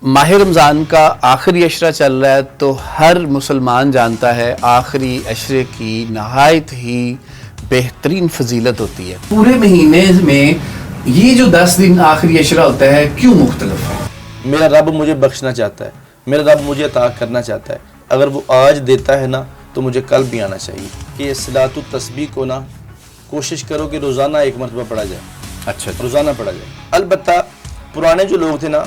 ماہ رمضان کا آخری عشرہ چل رہا ہے تو ہر مسلمان جانتا ہے آخری عشرے کی نہایت ہی بہترین فضیلت ہوتی ہے۔ پورے مہینے میں یہ جو 10 دن آخری عشرہ ہوتا ہے کیوں مختلف ہے؟ میرا رب مجھے بخشنا چاہتا ہے، میرا رب مجھے عطا کرنا چاہتا ہے۔ اگر وہ آج دیتا ہے نا تو مجھے کل بھی آنا چاہیے کہ صلاۃ التسبیح کو نا کوشش کرو کہ روزانہ ایک مرتبہ پڑھا جائے۔ اچھا روزانہ پڑھا جائے۔ البتہ پرانے جو لوگ تھے نا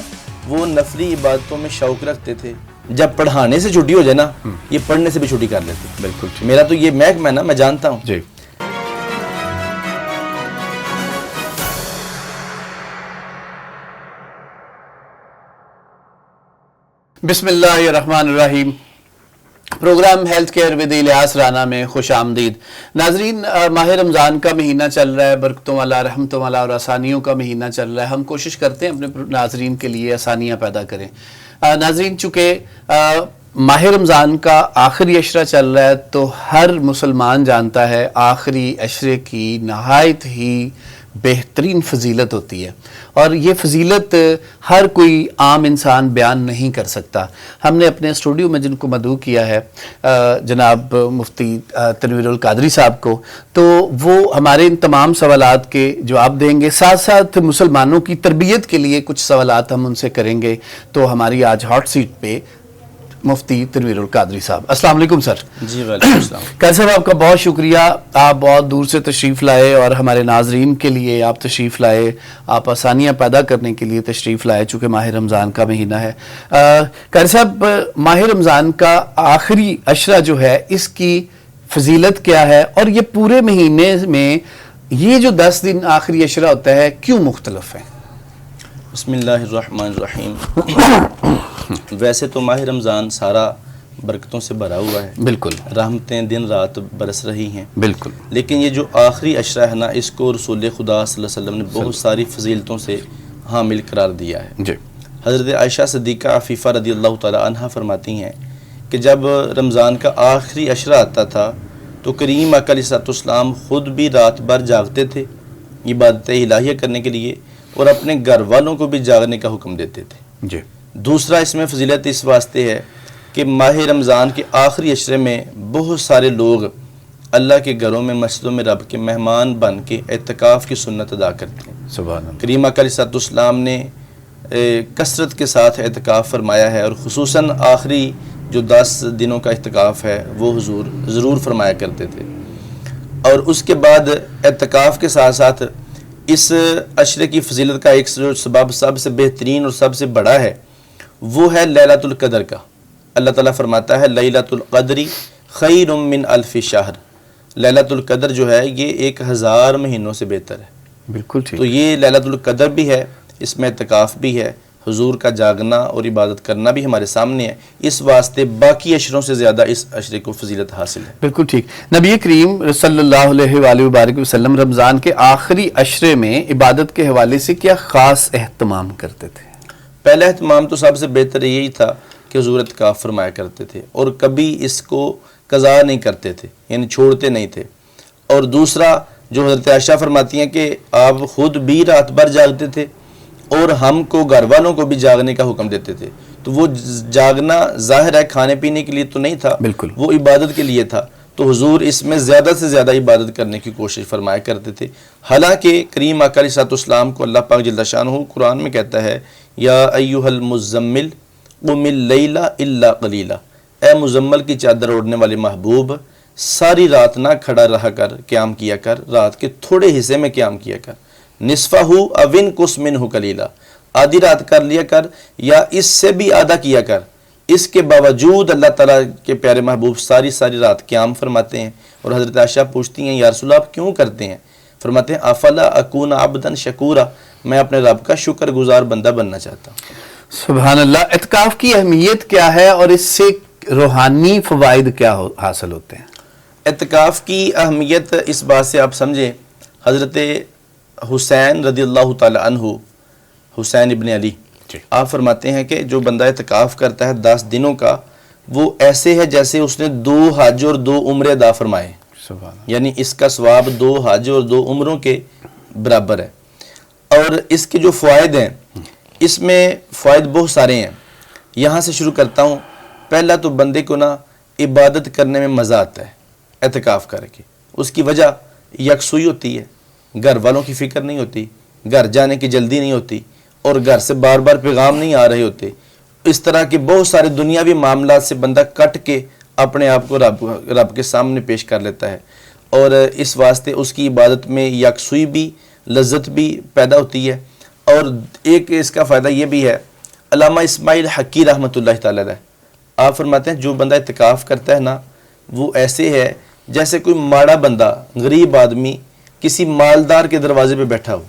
وہ نفلی عبادتوں میں شوق رکھتے تھے، جب پڑھانے سے چھٹی ہو جائے نا یہ پڑھنے سے بھی چھٹی کر لیتے۔ بالکل میرا تو یہ محکمہ ہے نا، میں جانتا ہوں۔ جی بسم اللہ الرحمن الرحیم۔ Programme health care with Ilyas Rana میں خوش آمدید۔ ناظرین، ماہ رمضان کا مہینہ چل رہا ہے، برکتوں والا، رحمتوں والا اور آسانیوں کا مہینہ چل رہا ہے۔ ہم کوشش کرتے ہیں اپنے ناظرین کے لیے آسانیاں پیدا کریں۔ ناظرین، چونکہ ماہ رمضان کا آخری عشرہ چل رہا ہے تو ہر مسلمان جانتا ہے آخری عشرے کی نہایت ہی بہترین فضیلت ہوتی ہے، اور یہ فضیلت ہر کوئی عام انسان بیان نہیں کر سکتا۔ ہم نے اپنے اسٹوڈیو میں جن کو مدعو کیا ہے جناب مفتی تنویر القادری صاحب کو، تو وہ ہمارے ان تمام سوالات کے جواب دیں گے، ساتھ ساتھ مسلمانوں کی تربیت کے لیے کچھ سوالات ہم ان سے کریں گے۔ تو ہماری آج ہاٹ سیٹ پہ مفتی تنویر القادری صاحب۔ السلام علیکم سر۔ جی وعلیکم السلام۔ قادری صاحب، آپ کا بہت شکریہ، آپ بہت دور سے تشریف لائے اور ہمارے ناظرین کے لیے آپ تشریف لائے، آپ آسانیاں پیدا کرنے کے لیے تشریف لائے چونکہ ماہ رمضان کا مہینہ ہے۔ قادری صاحب، ماہ رمضان کا آخری عشرہ جو ہے اس کی فضیلت کیا ہے، اور یہ پورے مہینے میں یہ جو 10 دن آخری عشرہ ہوتا ہے کیوں مختلف ہے؟ بسم اللہ الرحمن الرحیم۔ ویسے تو ماہ رمضان سارا برکتوں سے بھرا ہوا ہے، بالکل، رحمتیں دن رات برس رہی ہیں، بالکل، لیکن یہ جو آخری عشرہ ہے نا اس کو رسول خدا صلی اللہ علیہ وسلم نے بہت ساری فضیلتوں سے حامل قرار دیا ہے۔ جی۔ حضرت عائشہ صدیقہ عفیفہ رضی اللہ تعالی عنہا فرماتی ہیں کہ جب رمضان کا آخری عشرہ آتا تھا تو کریم آقا علیہ السلام خود بھی رات بھر جاگتے تھے عبادت الہیہ کرنے کے لیے، اور اپنے گھر والوں کو بھی جاگنے کا حکم دیتے تھے۔ جی۔ دوسرا اس میں فضیلت اس واسطے ہے کہ ماہ رمضان کے آخری عشرے میں بہت سارے لوگ اللہ کے گھروں میں مسجدوں میں رب کے مہمان بن کے اعتکاف کی سنت ادا کرتے ہیں۔ سبحان اللہ۔ کریم آقا علیہ السلام نے کثرت کے ساتھ اعتکاف فرمایا ہے، اور خصوصاً آخری جو 10 دنوں کا اعتکاف ہے وہ حضور ضرور فرمایا کرتے تھے۔ اور اس کے بعد اعتکاف کے ساتھ ساتھ اس عشرے کی فضیلت کا ایک جو سبب سب سے بہترین اور سب سے بڑا ہے وہ ہے لیلۃ القدر کا۔ اللہ تعالیٰ فرماتا ہے لیلۃ القدر خیر من الف شہر۔ لیلۃ القدر جو ہے یہ 1000 مہینوں سے بہتر ہے۔ بالکل ٹھیک۔ تو یہ لیلۃ القدر بھی ہے، اس میں اعتکاف بھی ہے، حضور کا جاگنا اور عبادت کرنا بھی ہمارے سامنے ہے، اس واسطے باقی عشروں سے زیادہ اس عشرے کو فضیلت حاصل ہے۔ بالکل ٹھیک۔ نبی کریم صلی اللہ علیہ وآلہ وبارک وسلم رمضان کے آخری عشرے میں عبادت کے حوالے سے کیا خاص اہتمام کرتے تھے؟ پہلا اہتمام تو سب سے بہتر یہی تھا کہ حضور اعتکاف فرمایا کرتے تھے اور کبھی اس کو قضا نہیں کرتے تھے، یعنی چھوڑتے نہیں تھے۔ اور دوسرا جو حضرت عائشہ فرماتی ہیں کہ آپ خود بھی رات بھر جاگتے تھے اور ہم کو گھر والوں کو بھی جاگنے کا حکم دیتے تھے، تو وہ جاگنا ظاہر ہے کھانے پینے کے لیے تو نہیں تھا، بالکل، وہ عبادت کے لیے تھا۔ تو حضور اس میں زیادہ سے زیادہ عبادت کرنے کی کوشش فرمایا کرتے تھے۔ حالانکہ کریم آقا علیہ السلام کو اللہ پاک جل شانہ قرآن میں کہتا ہے یا ایھا المزمل قم اللیل الا قلیلا، اے مزمل کی چادر اوڑھنے والے محبوب، ساری رات نہ کھڑا رہا کر، قیام کیا کر، رات کے تھوڑے حصے میں قیام کیا کر، نصفہ او انقص منہ قلیلا، آدھی رات کر لیا کر یا اس سے بھی آدھا کیا کر۔ اس کے باوجود اللہ تعالیٰ کے پیارے محبوب ساری رات قیام فرماتے ہیں، اور حضرت عائشہ پوچھتی ہیں یا رسول اللہ آپ کیوں کرتے ہیں؟ فرماتے ہیں افلا اکون عبدا شکورا، میں اپنے رب کا شکر گزار بندہ بننا چاہتا ہوں۔ سبحان اللہ۔ اعتکاف کی اہمیت کیا ہے اور اس سے روحانی فوائد کیا حاصل ہوتے ہیں؟ اعتکاف کی اہمیت اس بات سے آپ سمجھیں، حضرت حسین رضی اللہ تعالی عنہ، حسین ابن علی، آپ فرماتے ہیں کہ جو بندہ اعتکاف کرتا ہے 10 دنوں کا، وہ ایسے ہے جیسے اس نے 2 حج اور 2 عمرے ادا فرمائے، یعنی اس کا ثواب 2 حج اور 2 عمروں کے برابر ہے۔ اور اس کے جو فوائد ہیں اس میں فوائد بہت سارے ہیں. یہاں سے شروع کرتا ہوں. پہلا تو بندے کو نا عبادت کرنے میں مزہ آتا ہے اعتکاف کر کے. اس کی وجہ یکسوئی ہوتی ہے, گھر والوں کی فکر نہیں ہوتی, گھر جانے کی جلدی نہیں ہوتی, اور گھر سے بار بار پیغام نہیں آ رہے ہوتے. اس طرح کے بہت سارے دنیاوی معاملات سے بندہ کٹ کے اپنے آپ کو رب کے سامنے پیش کر لیتا ہے, اور اس واسطے اس کی عبادت میں یکسوئی بھی, لذت بھی پیدا ہوتی ہے. اور ایک اس کا فائدہ یہ بھی ہے, علامہ اسماعیل حقی رحمۃ اللہ تعالی علیہ آپ فرماتے ہیں جو بندہ اعتکاف کرتا ہے نا وہ ایسے ہے جیسے کوئی ماڑا بندہ, غریب آدمی کسی مالدار کے دروازے پہ بیٹھا ہو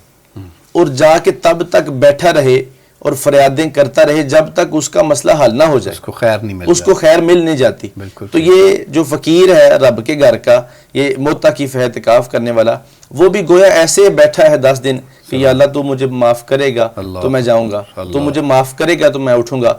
اور جا کے تب تک بیٹھا رہے اور فریادیں کرتا رہے جب تک اس کا مسئلہ حل نہ ہو جائے, اس کو خیر نہیں مل اس کو خیر مل نہیں جاتی. تو یہ جو فقیر ہے رب کے گھر کا, یہ معتکف ہے اعتکاف کرنے والا, وہ بھی گویا ایسے بیٹھا ہے 10 دن کہ یا اللہ تو مجھے معاف کرے گا تو میں جاؤں گا, تو مجھے معاف کرے گا تو میں اٹھوں گا.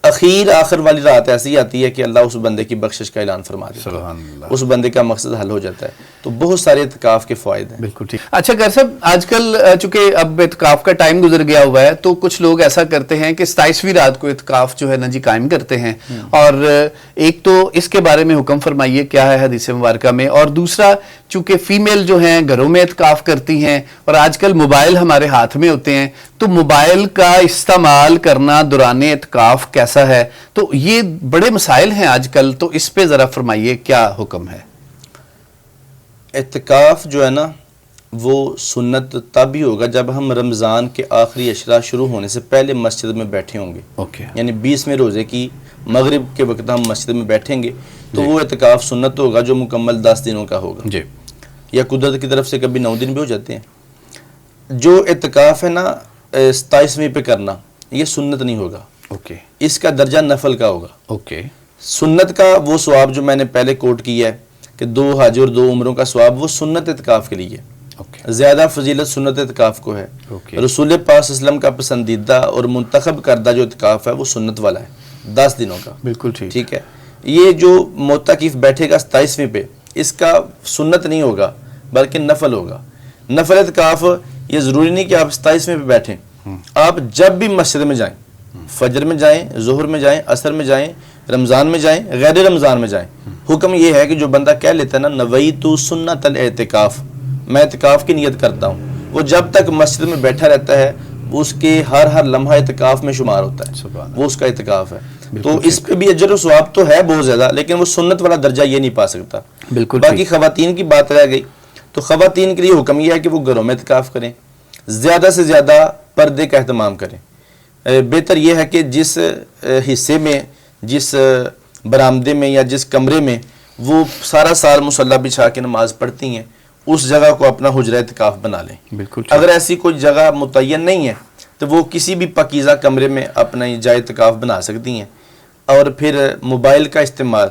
آخر والی رات ایسی آتی ہے کہ اللہ اس بندے کی بخشش کا اعلان فرما دیتا ہے, اس بندے کا مقصد حل ہو جاتا ہے. تو بہت سارے اعتکاف کے فوائد ہیں. بالکل ٹھیک. اچھا گر صاحب, آج کل چونکہ اب اعتکاف کا ٹائم گزر گیا ہوا ہے تو کچھ لوگ ایسا کرتے ہیں کہ 27ویں رات کو اعتکاف جو ہے نا جی قائم کرتے ہیں, اور ایک تو اس کے بارے میں حکم فرمائیے کیا ہے حدیث مبارکہ میں, اور دوسرا چونکہ فیمیل جو ہیں گھروں میں اعتکاف کرتی ہیں اور آج کل موبائل ہمارے ہاتھ میں ہوتے ہیں, تو موبائل کا استعمال کرنا دوران اعتکاف کیسا ہے؟ تو یہ بڑے مسائل ہیں آج کل, تو اس پہ ذرا فرمائیے کیا حکم ہے. اعتکاف جو ہے نا وہ سنت تب ہی ہوگا جب ہم رمضان کے آخری اشرا شروع ہونے سے پہلے مسجد میں بیٹھے ہوں گے. یعنی 20ویں روزے کی مغرب کے وقت ہم مسجد میں بیٹھیں گے تو وہ اعتکاف سنت ہوگا جو مکمل 10 دنوں کا ہوگا, یا قدرت کی طرف سے کبھی 9 دن بھی ہو جاتے ہیں. جو اعتکاف ہے نا 27ویں پہ کرنا یہ سنت نہیں ہوگا, اس کا درجہ نفل کا ہوگا. سنت کا وہ ثواب جو میں نے پہلے کوٹ کیا ہے کہ 2 حج اور 2 عمروں کا ثواب, وہ سنت اعتکاف کے لیے. زیادہ فضیلت سنت اعتکاف کو ہے. رسول پاک صلی اللہ علیہ وسلم کا پسندیدہ اور منتخب کردہ جو اعتکاف ہے وہ سنت والا ہے 10 دنوں کا. بالکل ٹھیک ہے. یہ جو معتکف بیٹھے گا 27ویں پہ, اس کا سنت نہیں ہوگا بلکہ نفل ہوگا. نفل اعتکاف یہ ضروری نہیں کہ آپ 27ویں پہ بیٹھیں, آپ جب بھی مسجد میں جائیں, فجر میں جائیں, ظہر میں جائیں, عصر میں جائیں, رمضان میں جائیں, غیر رمضان میں جائیں. حکم یہ ہے کہ جو بندہ کہہ لیتا ہے نا نویت سنت الاعتکاف, میں اعتکاف کی نیت کرتا ہوں, وہ جب تک مسجد میں بیٹھا رہتا ہے اس کے ہر لمحہ اعتکاف میں شمار ہوتا ہے, وہ اس کا اعتکاف ہے. تو اس پہ بھی اجر و ثواب تو ہے بہت زیادہ, لیکن وہ سنت والا درجہ یہ نہیں پا سکتا. باقی خواتین کی بات رہ گئی, تو خواتین کے لیے حکم یہ ہے کہ وہ گھروں میں اعتکاف کریں, زیادہ سے زیادہ پردے کا اہتمام کریں. بہتر یہ ہے کہ جس حصے میں, جس برآمدے میں یا جس کمرے میں وہ سارا سال مصلی بچھا کے نماز پڑھتی ہیں, اس جگہ کو اپنا حجرہ اعتکاف بنا لیں. اگر ایسی کوئی جگہ متعین نہیں ہے تو وہ کسی بھی پاکیزہ کمرے میں اپنا جائے اعتکاف بنا سکتی ہیں. اور پھر موبائل کا استعمال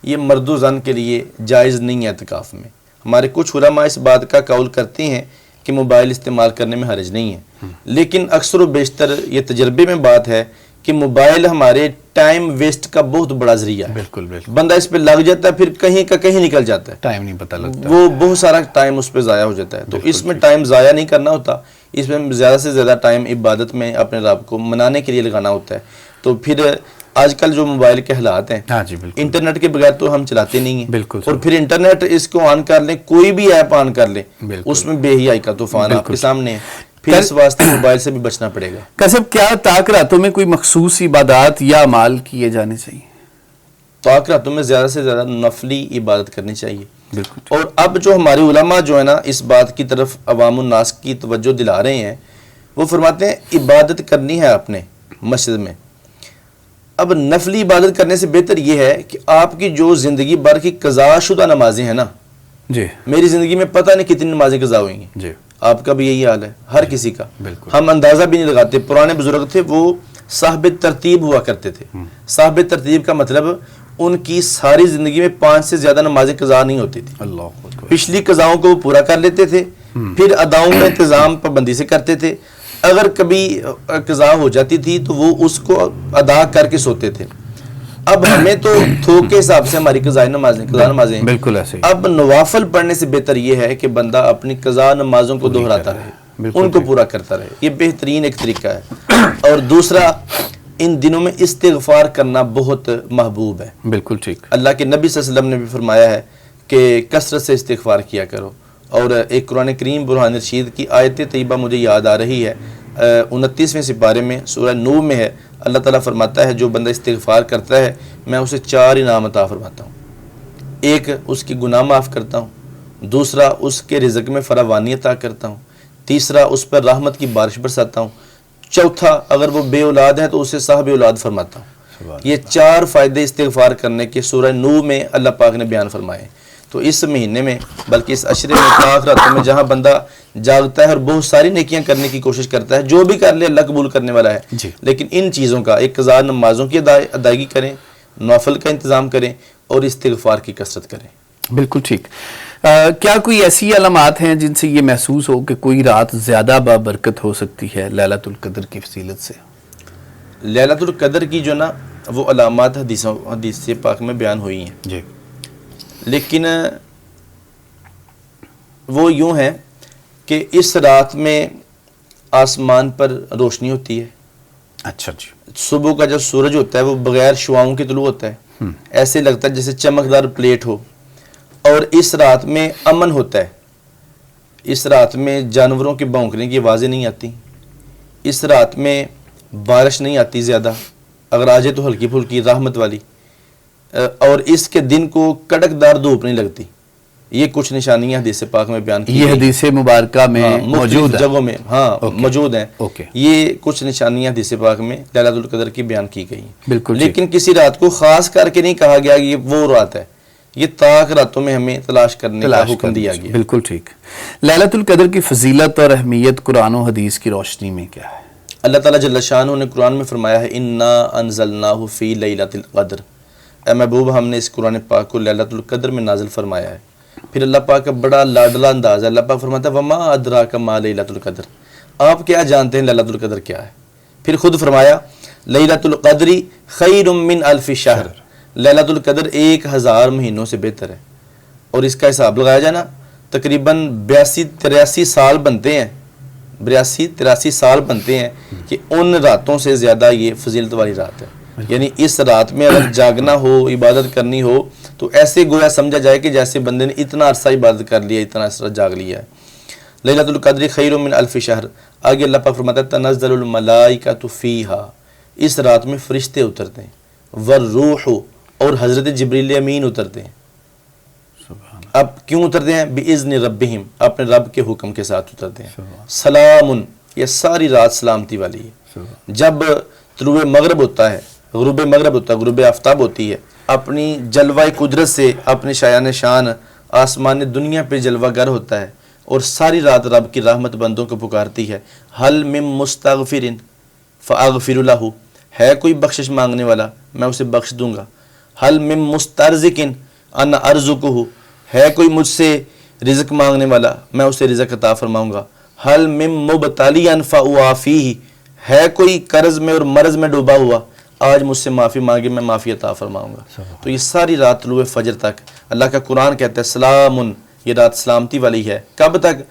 یہ مرد و زن کے لیے جائز نہیں ہے اعتکاف میں. ہمارے کچھ علماء اس بات کا قول کرتے ہیں کہ موبائل استعمال کرنے میں حرج نہیں ہے, لیکن اکثر و بیشتر یہ تجربے میں بات ہے کہ موبائل ہمارے ٹائم ویسٹ کا بہت بڑا ذریعہ ہے. بندہ اس پہ لگ جاتا ہے, پھر کہیں کا کہیں نکل جاتا ہے, ٹائم نہیں پتہ لگتا, وہ بہت سارا ٹائم اس پہ ضائع ہو جاتا ہے. تو اس میں ٹائم ضائع نہیں کرنا ہوتا, اس میں زیادہ سے زیادہ ٹائم عبادت میں اپنے رب کو منانے کے لیے لگانا ہوتا ہے. تو پھر آج کل جو موبائل کے حالات ہیں, انٹرنیٹ کے بغیر تو ہم چلاتے نہیں ہیں, اور پھر انٹرنیٹ اس کو آن کر لیں, کوئی بھی ایپ آن کر لیں, اس میں بے حیائی کا طوفان آپ کے سامنے ہے. پھر اس واسطے موبائل سے بھی بچنا پڑے گا. کسب کیا طاق راتوں میں کوئی مخصوص عبادات یا اعمال کیے جانے چاہیے؟ طاق راتوں میں زیادہ سے زیادہ نفلی عبادت کرنی چاہیے. اور اب جو ہمارے علماء جو ہے نا اس بات کی طرف عوام الناس کی توجہ دلا رہے ہیں, وہ فرماتے ہیں عبادت کرنی ہے آپ نے مسجد میں. اب نفلی عبادت کرنے سے بہتر یہ ہے کہ آپ کی جو زندگی بھر کی قضا شدہ نمازیں ہیں نا, میری زندگی میں پتہ نہیں کتنی نمازیں قضا ہوئی ہیں, آپ کا بھی یہی حال ہے, ہر کسی کا. ہم اندازہ بھی نہیں لگاتے. پرانے بزرگ تھے وہ صاحب ترتیب ہوا کرتے تھے. صاحب ترتیب کا مطلب ان کی ساری زندگی میں 5 سے زیادہ نمازیں قضا نہیں ہوتی تھی. پچھلی قضاؤں کو وہ پورا کر لیتے تھے, پھر اداؤں کا انتظام پابندی سے کرتے تھے. اگر کبھی قضا ہو جاتی تھی تو وہ اس کو ادا کر کے سوتے تھے. اب ہمیں تو تھوک کے حساب سے ہماری قضا نمازیں بالکل ایسے. اب نوافل پڑھنے سے بہتر یہ ہے کہ بندہ اپنی قضا نمازوں کو دہراتا رہے. ان کو پورا کرتا رہے. یہ بہترین ایک طریقہ ہے. اور دوسرا ان دنوں میں استغفار کرنا بہت محبوب ہے. بالکل ٹھیک. اللہ کے نبی صلی اللہ علیہ وسلم نے بھی فرمایا ہے کہ کثرت سے استغفار کیا کرو. اور ایک قرآن کریم برہان رشید کی آیت طیبہ مجھے یاد آ رہی ہے, 29ویں سپارے میں سورہ نور میں ہے. اللہ تعالیٰ فرماتا ہے جو بندہ استغفار کرتا ہے میں اسے 4 انعام عطا فرماتا ہوں. ایک, اس کی گناہ معاف کرتا ہوں. دوسرا, اس کے رزق میں فراوانی عطا کرتا ہوں. تیسرا, اس پر رحمت کی بارش برساتا ہوں. چوتھا, اگر وہ بے اولاد ہے تو اسے صاحب اولاد فرماتا ہوں. یہ 4 فائدے استغفار کرنے کے سورہ نور میں اللہ پاک نے بیان فرمائے. تو اس مہینے میں بلکہ اس عشرے میں پاک راتوں میں جہاں بندہ جاگتا ہے اور بہت ساری نیکیاں کرنے کی کوشش کرتا ہے, جو بھی کر لے اللہ قبول کرنے والا ہے جی. لیکن ان چیزوں کا ایک قضاء نمازوں کی ادائیگی کریں, نوافل کا انتظام کریں اور استغفار کی کثرت کریں. بالکل ٹھیک. کیا کوئی ایسی علامات ہیں جن سے یہ محسوس ہو کہ کوئی رات زیادہ بابرکت ہو سکتی ہے لیلۃ القدر کی فضیلت سے؟ لیلۃ القدر کی جو نا وہ علامات حدیث پاک میں بیان ہوئی ہیں جی, لیکن وہ یوں ہیں کہ اس رات میں آسمان پر روشنی ہوتی ہے. اچھا جی. صبح کا جب سورج ہوتا ہے وہ بغیر شعاؤں کے طلوع ہوتا ہے, ایسے لگتا ہے جیسے چمکدار پلیٹ ہو. اور اس رات میں امن ہوتا ہے. اس رات میں جانوروں کے بھونکنے کی آوازیں نہیں آتی. اس رات میں بارش نہیں آتی زیادہ, اگر آ جائے تو ہلکی پھلکی رحمت والی. اور اس کے دن کو کڑکدار دھوپ نہیں لگتی. یہ کچھ نشانیاں حدیث پاک میں بیان کی یہ حدیث مبارکہ میں موجود ہے, جگہوں میں موجود ہیں. یہ کچھ نشانیاں حدیث پاک میں لیلۃ القدر کی بیان کی گئی ہیں. بالکل. لیکن کسی رات کو خاص کر کے نہیں کہا گیا کہ یہ وہ رات ہے. یہ طاق راتوں میں ہمیں تلاش کرنے کا حکم دیا گیا. بالکل ٹھیک. لیلۃ القدر کی فضیلت اور اہمیت قرآن و حدیث کی روشنی میں کیا ہے؟ اللہ تعالیٰ جل شانہ نے قرآن میں فرمایا ہے انا انزلناہ فی لیلۃ القدر. اے محبوب ہم نے اس قرآن پاک کو لیلۃ القدر میں نازل فرمایا ہے. پھر اللہ پاک کا بڑا لاڈلا انداز ہے. اللہ پاک فرماتا ہے وما ادراک ما لیلۃ القدر. آپ کیا جانتے ہیں لیلۃ القدر کیا ہے؟ پھر خود فرمایا لیلۃ القدر خیر من الف شہر. لیلۃ القدر 1000 مہینوں سے بہتر ہے. اور اس کا حساب لگایا جائے نا تقریباً 82-83 سال بنتے ہیں. 82-83 سال بنتے ہیں کہ ان راتوں سے زیادہ یہ فضیلت والی رات ہے. یعنی اس رات میں اگر جاگنا ہو, عبادت کرنی ہو تو ایسے گویا سمجھا جائے کہ جیسے بندے نے اتنا عرصہ عبادت کر لیا, اتنا عرصہ جاگ لیا ہے. لیلۃ القدر خیر من الف شہر. آگے اللہ پاک فرماتا ہے تنزل الملائکۃ فیہا. اس رات میں فرشتے اترتے ہیں. والروح, اور حضرت جبریل امین اترتے ہیں. اب کیوں اترتے ہیں؟ بِإِذْنِ رَبِّهِمْ, اپنے رب کے حکم کے ساتھ اترتے ہیں. سلام, یہ ساری رات سلامتی والی ہے. جب طلوع مغرب ہوتا ہے, غروب مغرب ہوتا ہے, غروب آفتاب ہوتی ہے, اپنی جلوہ قدرت سے اپنے شایان شان آسمان دنیا پہ جلوہ گر ہوتا ہے اور ساری رات رب کی رحمت بندوں کو پکارتی ہے. حل من مستغفر فاغفر لہ, ہے کوئی بخشش مانگنے والا میں اسے بخش دوں گا. حل من مسترزق انا ارزقہ, ہے کوئی مجھ سے رزق مانگنے والا میں اسے رزق عطا فرماؤں گا. حل من مبتلی فاعافیہ, ہے کوئی قرض میں اور مرض میں ڈوبا ہوا آج مجھ سے معافی مانگے میں معافی عطا فرماؤں گا. تو یہ ساری رات طلوع فجر تک اللہ کا قرآن کہتا ہے سلام, یہ رات سلامتی والی ہے. کب تک؟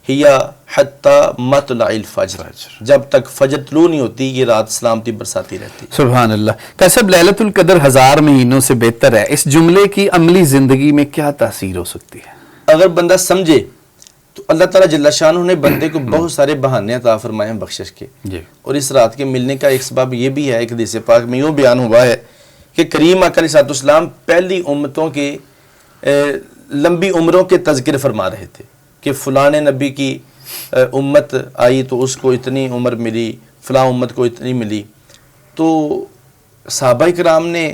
ہیا حتی مطلع الفجر, جب تک فجر طلوع نہیں ہوتی یہ رات سلامتی برساتی رہتی. سبحان اللہ. کیسب لیلۃ القدر 1000 مہینوں سے بہتر ہے, اس جملے کی عملی زندگی میں کیا تاثیر ہو سکتی ہے؟ اگر بندہ سمجھے تو اللہ تعالیٰ جل شانہ نے بندے کو بہت سارے بہانے عطا فرمائے ہیں بخشش کے. اور اس رات کے ملنے کا ایک سبب یہ بھی ہے, ایک حدیث پاک میں یوں بیان ہوا ہے کہ کریم آقا علیہ السلام پہلی امتوں کے لمبی عمروں کے تذکر فرما رہے تھے کہ فلاں نبی کی امت آئی تو اس کو اتنی عمر ملی, فلاں امت کو اتنی ملی. تو صحابہ کرام نے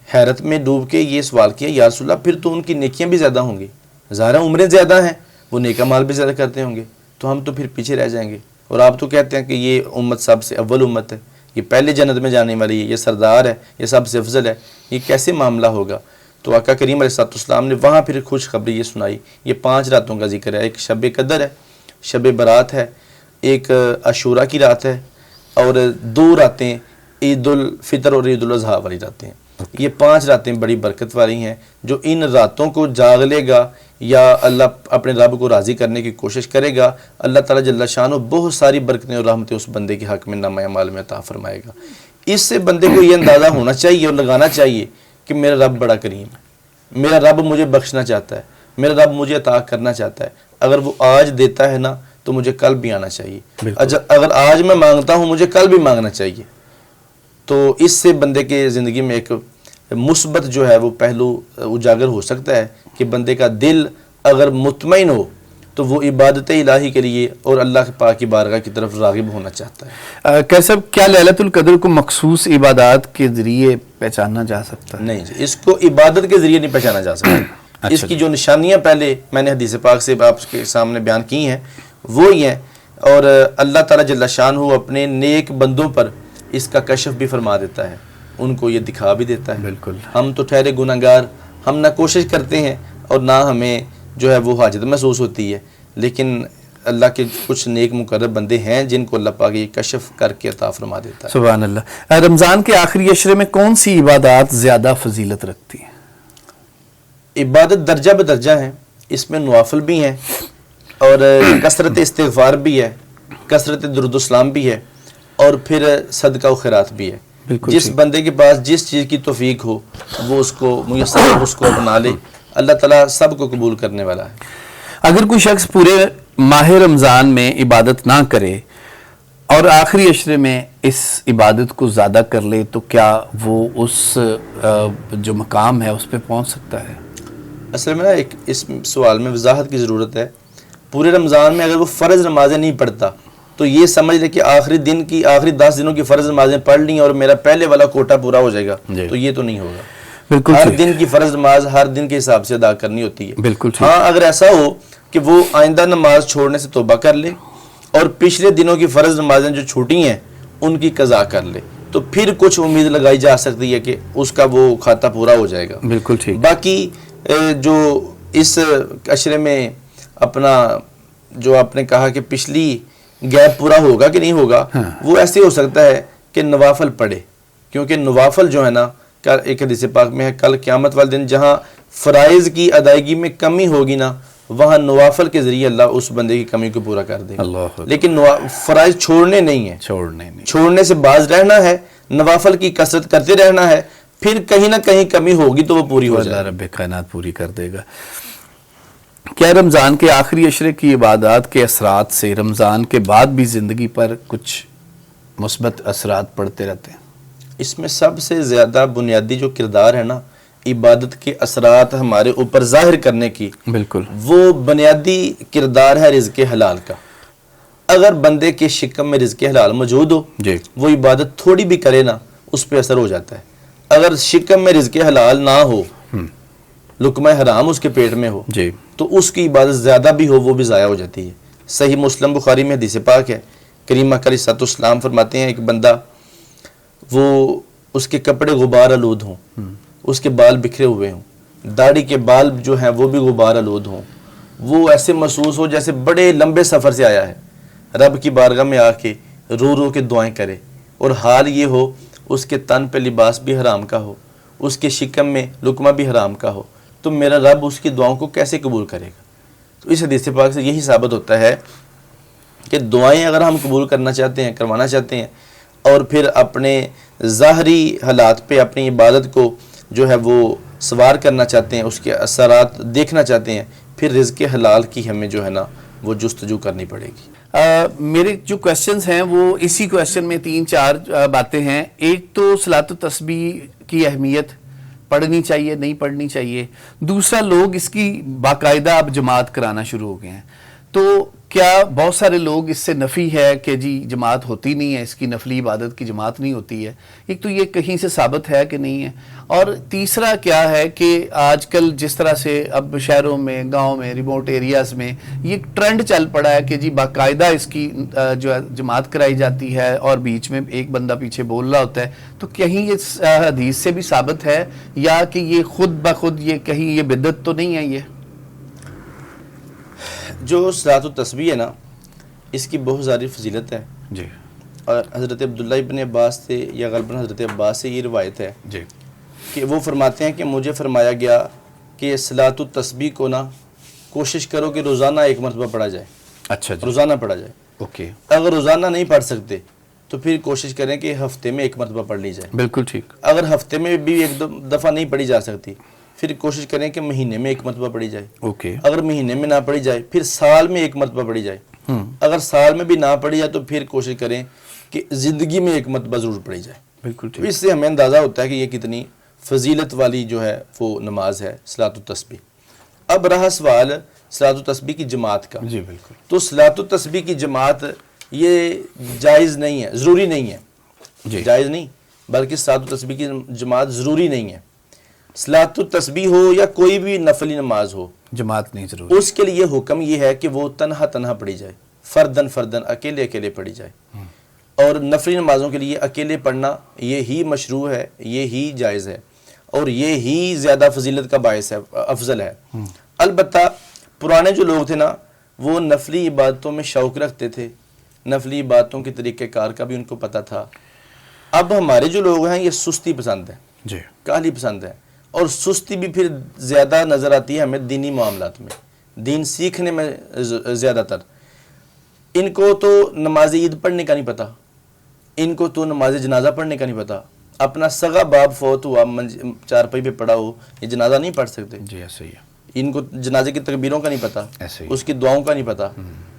حیرت میں ڈوب کے یہ سوال کیا یا رسول اللہ پھر تو ان کی نیکیاں بھی زیادہ ہوں گی, ظاہر عمریں زیادہ ہیں, وہ نیکہ مال بھی زیادہ کرتے ہوں گے, تو ہم تو پھر پیچھے رہ جائیں گے. اور آپ تو کہتے ہیں کہ یہ امت سب سے اول امت ہے, یہ پہلے جنت میں جانے والی ہے, یہ سردار ہے, یہ سب سے افضل ہے, یہ کیسے معاملہ ہوگا؟ تو آقا کریم علیہ السلام نے وہاں پھر خوشخبری یہ سنائی. یہ 5 راتوں کا ذکر ہے. ایک شب قدر ہے, شب برات ہے, ایک عاشوراء کی رات ہے, اور 2 راتیں عید الفطر اور عید الاضحیٰ والی راتیں ہیں. یہ 5 راتیں بڑی برکت والی ہیں. جو ان راتوں کو جاگ لے گا یا اللہ اپنے رب کو راضی کرنے کی کوشش کرے گا, اللہ تعالیٰ جل شانہ بہت ساری برکتیں اور رحمتیں اس بندے کے حق میں نامہ اعمال میں عطا فرمائے گا. اس سے بندے کو یہ اندازہ ہونا چاہیے اور لگانا چاہیے کہ میرا رب بڑا کریم ہے, میرا رب مجھے بخشنا چاہتا ہے, میرا رب مجھے عطا کرنا چاہتا ہے. اگر وہ آج دیتا ہے نا تو مجھے کل بھی آنا چاہیے, اگر آج میں مانگتا ہوں مجھے کل بھی مانگنا چاہیے. تو اس سے بندے کے زندگی میں ایک مثبت جو ہے وہ پہلو اجاگر ہو سکتا ہے کہ بندے کا دل اگر مطمئن ہو تو وہ عبادت الہی کے لیے اور اللہ کے پاک کی بارگاہ کی طرف راغب ہونا چاہتا ہے. کیسب کیا لیلۃ القدر کو مخصوص عبادات کے ذریعے پہچانا جا سکتا ہے؟ نہیں جی, اس کو عبادت کے ذریعے نہیں پہچانا جا سکتا. اس کی جو نشانیاں پہلے میں نے حدیث پاک سے آپ کے سامنے بیان کی ہیں وہ ہی ہیں, اور اللہ تعالیٰ جل شانہ اپنے نیک بندوں پر اس کا کشف بھی فرما دیتا ہے, ان کو یہ دکھا بھی دیتا ہے. بالکل. ہم تو ٹھہرے گناہگار, ہم نہ کوشش کرتے ہیں اور نہ ہمیں جو ہے وہ حاجت محسوس ہوتی ہے, لیکن اللہ کے کچھ نیک مقرب بندے ہیں جن کو اللہ پاک یہ کشف کر کے عطا فرما دیتا ہے. سبحان اللہ. رمضان کے آخری عشرے میں کون سی عبادات زیادہ فضیلت رکھتی ہیں؟ عبادت درجہ بدرجہ ہیں, اس میں نوافل بھی ہیں اور کثرت استغفار بھی ہے, کثرت درود و سلام بھی ہے, اور پھر صدقہ و خیرات بھی ہے. جس بندے کے پاس جس چیز کی توفیق ہو وہ اس کو میسر ہو, اس کو اپنا لے. اللہ تعالیٰ سب کو قبول کرنے والا ہے. اگر کوئی شخص پورے ماہ رمضان میں عبادت نہ کرے اور آخری عشرے میں اس عبادت کو زیادہ کر لے تو کیا وہ اس جو مقام ہے اس پہ پہنچ سکتا ہے؟ اصل میں نا ایک اس سوال میں وضاحت کی ضرورت ہے. پورے رمضان میں اگر وہ فرض نمازیں نہیں پڑھتا تو یہ سمجھ لے کہ آخری 10 دنوں کی فرض نمازیں پڑھ لیں اور میرا پہلے والا کوٹا پورا ہو جائے گا, تو یہ تو نہیں ہوگا. بالکل ہر دن کی فرض نماز ہر دن کے حساب سے ادا کرنی ہوتی ہے. بالکل. ہاں اگر ایسا ہو کہ وہ آئندہ نماز چھوڑنے سے توبہ کر لے اور پچھلے دنوں کی فرض نمازیں جو چھوٹی ہیں ان کی قضا کر لے تو پھر کچھ امید لگائی جا سکتی ہے کہ اس کا وہ کھاتا پورا ہو جائے گا. بالکل ٹھیک. باقی جو اس عشرے میں اپنا جو آپ نے کہا کہ پچھلی گیپ پورا ہوگا کہ نہیں ہوگا, وہ ایسے ہو سکتا ہے کہ نوافل پڑھے, کیونکہ نوافل جو ہے نا ایک حدیث پاک میں ہے کل قیامت والے دن جہاں فرائض کی ادائیگی میں کمی ہوگی نا وہاں نوافل کے ذریعے اللہ اس بندے کی کمی کو پورا کر دے گا. لیکن فرائض چھوڑنے نہیں ہیں, چھوڑنے سے باز رہنا ہے, نوافل کی کثرت کرتے رہنا ہے, پھر کہیں نہ کہیں کمی ہوگی تو وہ پوری ہو جائے گا. رب کائنات پوری کر دے گا. کیا رمضان کے آخری عشرے کی عبادات کے اثرات سے رمضان کے بعد بھی زندگی پر کچھ مثبت اثرات پڑتے رہتے ہیں؟ اس میں سب سے زیادہ بنیادی جو کردار ہے نا عبادت کے اثرات ہمارے اوپر ظاہر کرنے کی, بالکل وہ بنیادی کردار ہے رزق حلال کا. اگر بندے کے شکم میں رزق حلال موجود ہو جی, وہ عبادت تھوڑی بھی کرے نا اس پہ اثر ہو جاتا ہے. اگر شکم میں رزق حلال نہ ہو, لقمہ حرام اس کے پیٹ میں ہو جی, تو اس کی عبادت زیادہ بھی ہو وہ بھی ضائع ہو جاتی ہے. صحیح مسلم بخاری میں حدیث پاک ہے, کریم علیہ الصلوۃ والسلام فرماتے ہیں ایک بندہ وہ اس کے کپڑے غبار آلود ہوں, اس کے بال بکھرے ہوئے ہوں, داڑھی کے بال جو ہیں وہ بھی غبار آلود ہوں, وہ ایسے محسوس ہو جیسے بڑے لمبے سفر سے آیا ہے, رب کی بارگاہ میں آ کے رو رو کے دعائیں کرے, اور حال یہ ہو اس کے تن پہ لباس بھی حرام کا ہو, اس کے شکم میں لقمہ بھی حرام کا ہو, تو میرا رب اس کی دعاؤں کو کیسے قبول کرے گا؟ تو اس حدیث پاک سے یہی ثابت ہوتا ہے کہ دعائیں اگر ہم قبول کرنا چاہتے ہیں, کروانا چاہتے ہیں, اور پھر اپنے ظاہری حالات پہ اپنی عبادت کو جو ہے وہ سوار کرنا چاہتے ہیں, اس کے اثرات دیکھنا چاہتے ہیں, پھر رزق حلال کی ہمیں جو ہے نا وہ جستجو کرنی پڑے گی. میرے جو کویسچنز ہیں وہ اسی کویسچن میں 3-4 باتیں ہیں. ایک تو صلاۃ التسبیح کی اہمیت, پڑھنی چاہیے نہیں پڑھنی چاہیے. دوسرا, لوگ اس کی باقاعدہ اب جماعت کرانا شروع ہو گئے ہیں, تو کیا بہت سارے لوگ اس سے نفی ہے کہ جی جماعت ہوتی نہیں ہے, اس کی نفلی عبادت کی جماعت نہیں ہوتی ہے. ایک تو یہ کہیں سے ثابت ہے کہ نہیں ہے, اور تیسرا کیا ہے کہ آج کل جس طرح سے اب شہروں میں, گاؤں میں, ریموٹ ایریاز میں یہ ٹرینڈ چل پڑا ہے کہ جی باقاعدہ اس کی جو ہے جماعت کرائی جاتی ہے اور بیچ میں ایک بندہ پیچھے بول رہا ہوتا ہے, تو کہیں یہ حدیث سے بھی ثابت ہے یا کہ یہ خود بخود یہ کہیں یہ بدعت تو نہیں ہے؟ یہ جو صلاۃ التسبیح ہے نا اس کی بہت ساری فضیلت ہے جی, اور حضرت عبداللہ ابن عباس سے یا غالباً حضرت عباس سے یہ روایت ہے جی کہ وہ فرماتے ہیں کہ مجھے فرمایا گیا کہ صلاۃ التسبیح کو نا کوشش کرو کہ روزانہ ایک مرتبہ پڑھا جائے، اچھا جی، روزانہ پڑھا جائے۔ اوکے، اگر روزانہ نہیں پڑھ سکتے تو پھر کوشش کریں کہ ہفتے میں ایک مرتبہ پڑھ لی جائے۔ بالکل ٹھیک، اگر ہفتے میں بھی ایک دفعہ نہیں پڑھی جا سکتی پھر کوشش کریں کہ مہینے میں ایک مرتبہ پڑھی جائے۔ اوکے، اگر مہینے میں نہ پڑھی جائے پھر سال میں ایک مرتبہ پڑھی جائے۔ اگر سال میں بھی نہ پڑھی جائے تو پھر کوشش کریں کہ زندگی میں ایک مرتبہ ضرور پڑھی جائے۔ بالکل تو ٹھیک، اس سے ہمیں اندازہ ہوتا ہے کہ یہ کتنی فضیلت والی جو ہے وہ نماز ہے صلاۃ التسبیح۔ اب رہا سوال صلاۃ التسبیح کی جماعت کا، جی بالکل، تو صلاۃ التسبیح کی جماعت یہ جائز نہیں ہے، ضروری نہیں ہے، جی جائز نہیں بلکہ صلاۃ التسبیح کی جماعت ضروری نہیں ہے۔ صلاۃ التسبیح ہو یا کوئی بھی نفلی نماز ہو، جماعت نہیں ضروری، اس کے لیے حکم یہ ہے کہ وہ تنہا تنہا پڑھی جائے، فردن فردن، اکیلے اکیلے پڑھی جائے۔ اور نفلی نمازوں کے لیے اکیلے پڑھنا یہی مشروع ہے، یہی جائز ہے اور یہی زیادہ فضیلت کا باعث ہے، افضل ہے۔ البتہ پرانے جو لوگ تھے نا وہ نفلی عبادتوں میں شوق رکھتے تھے، نفلی عبادتوں کے طریقہ کار کا بھی ان کو پتہ تھا۔ اب ہمارے جو لوگ ہیں یہ سستی پسند ہیں، جی کاہلی پسند ہے، اور سستی بھی پھر زیادہ نظر آتی ہے ہمیں دینی معاملات میں، دین سیکھنے میں زیادہ تر۔ ان کو تو نماز عید پڑھنے کا نہیں پتہ، ان کو تو نماز جنازہ پڑھنے کا نہیں پتہ۔ اپنا سگا باپ فوت ہوا چارپائی پہ پڑا ہو، یہ جنازہ نہیں پڑھ سکتے، جی ایسے ہی ہے، ان کو جنازے کی تکبیروں کا نہیں پتہ، ایسے ہی، اس کی دعاؤں کا نہیں پتہ۔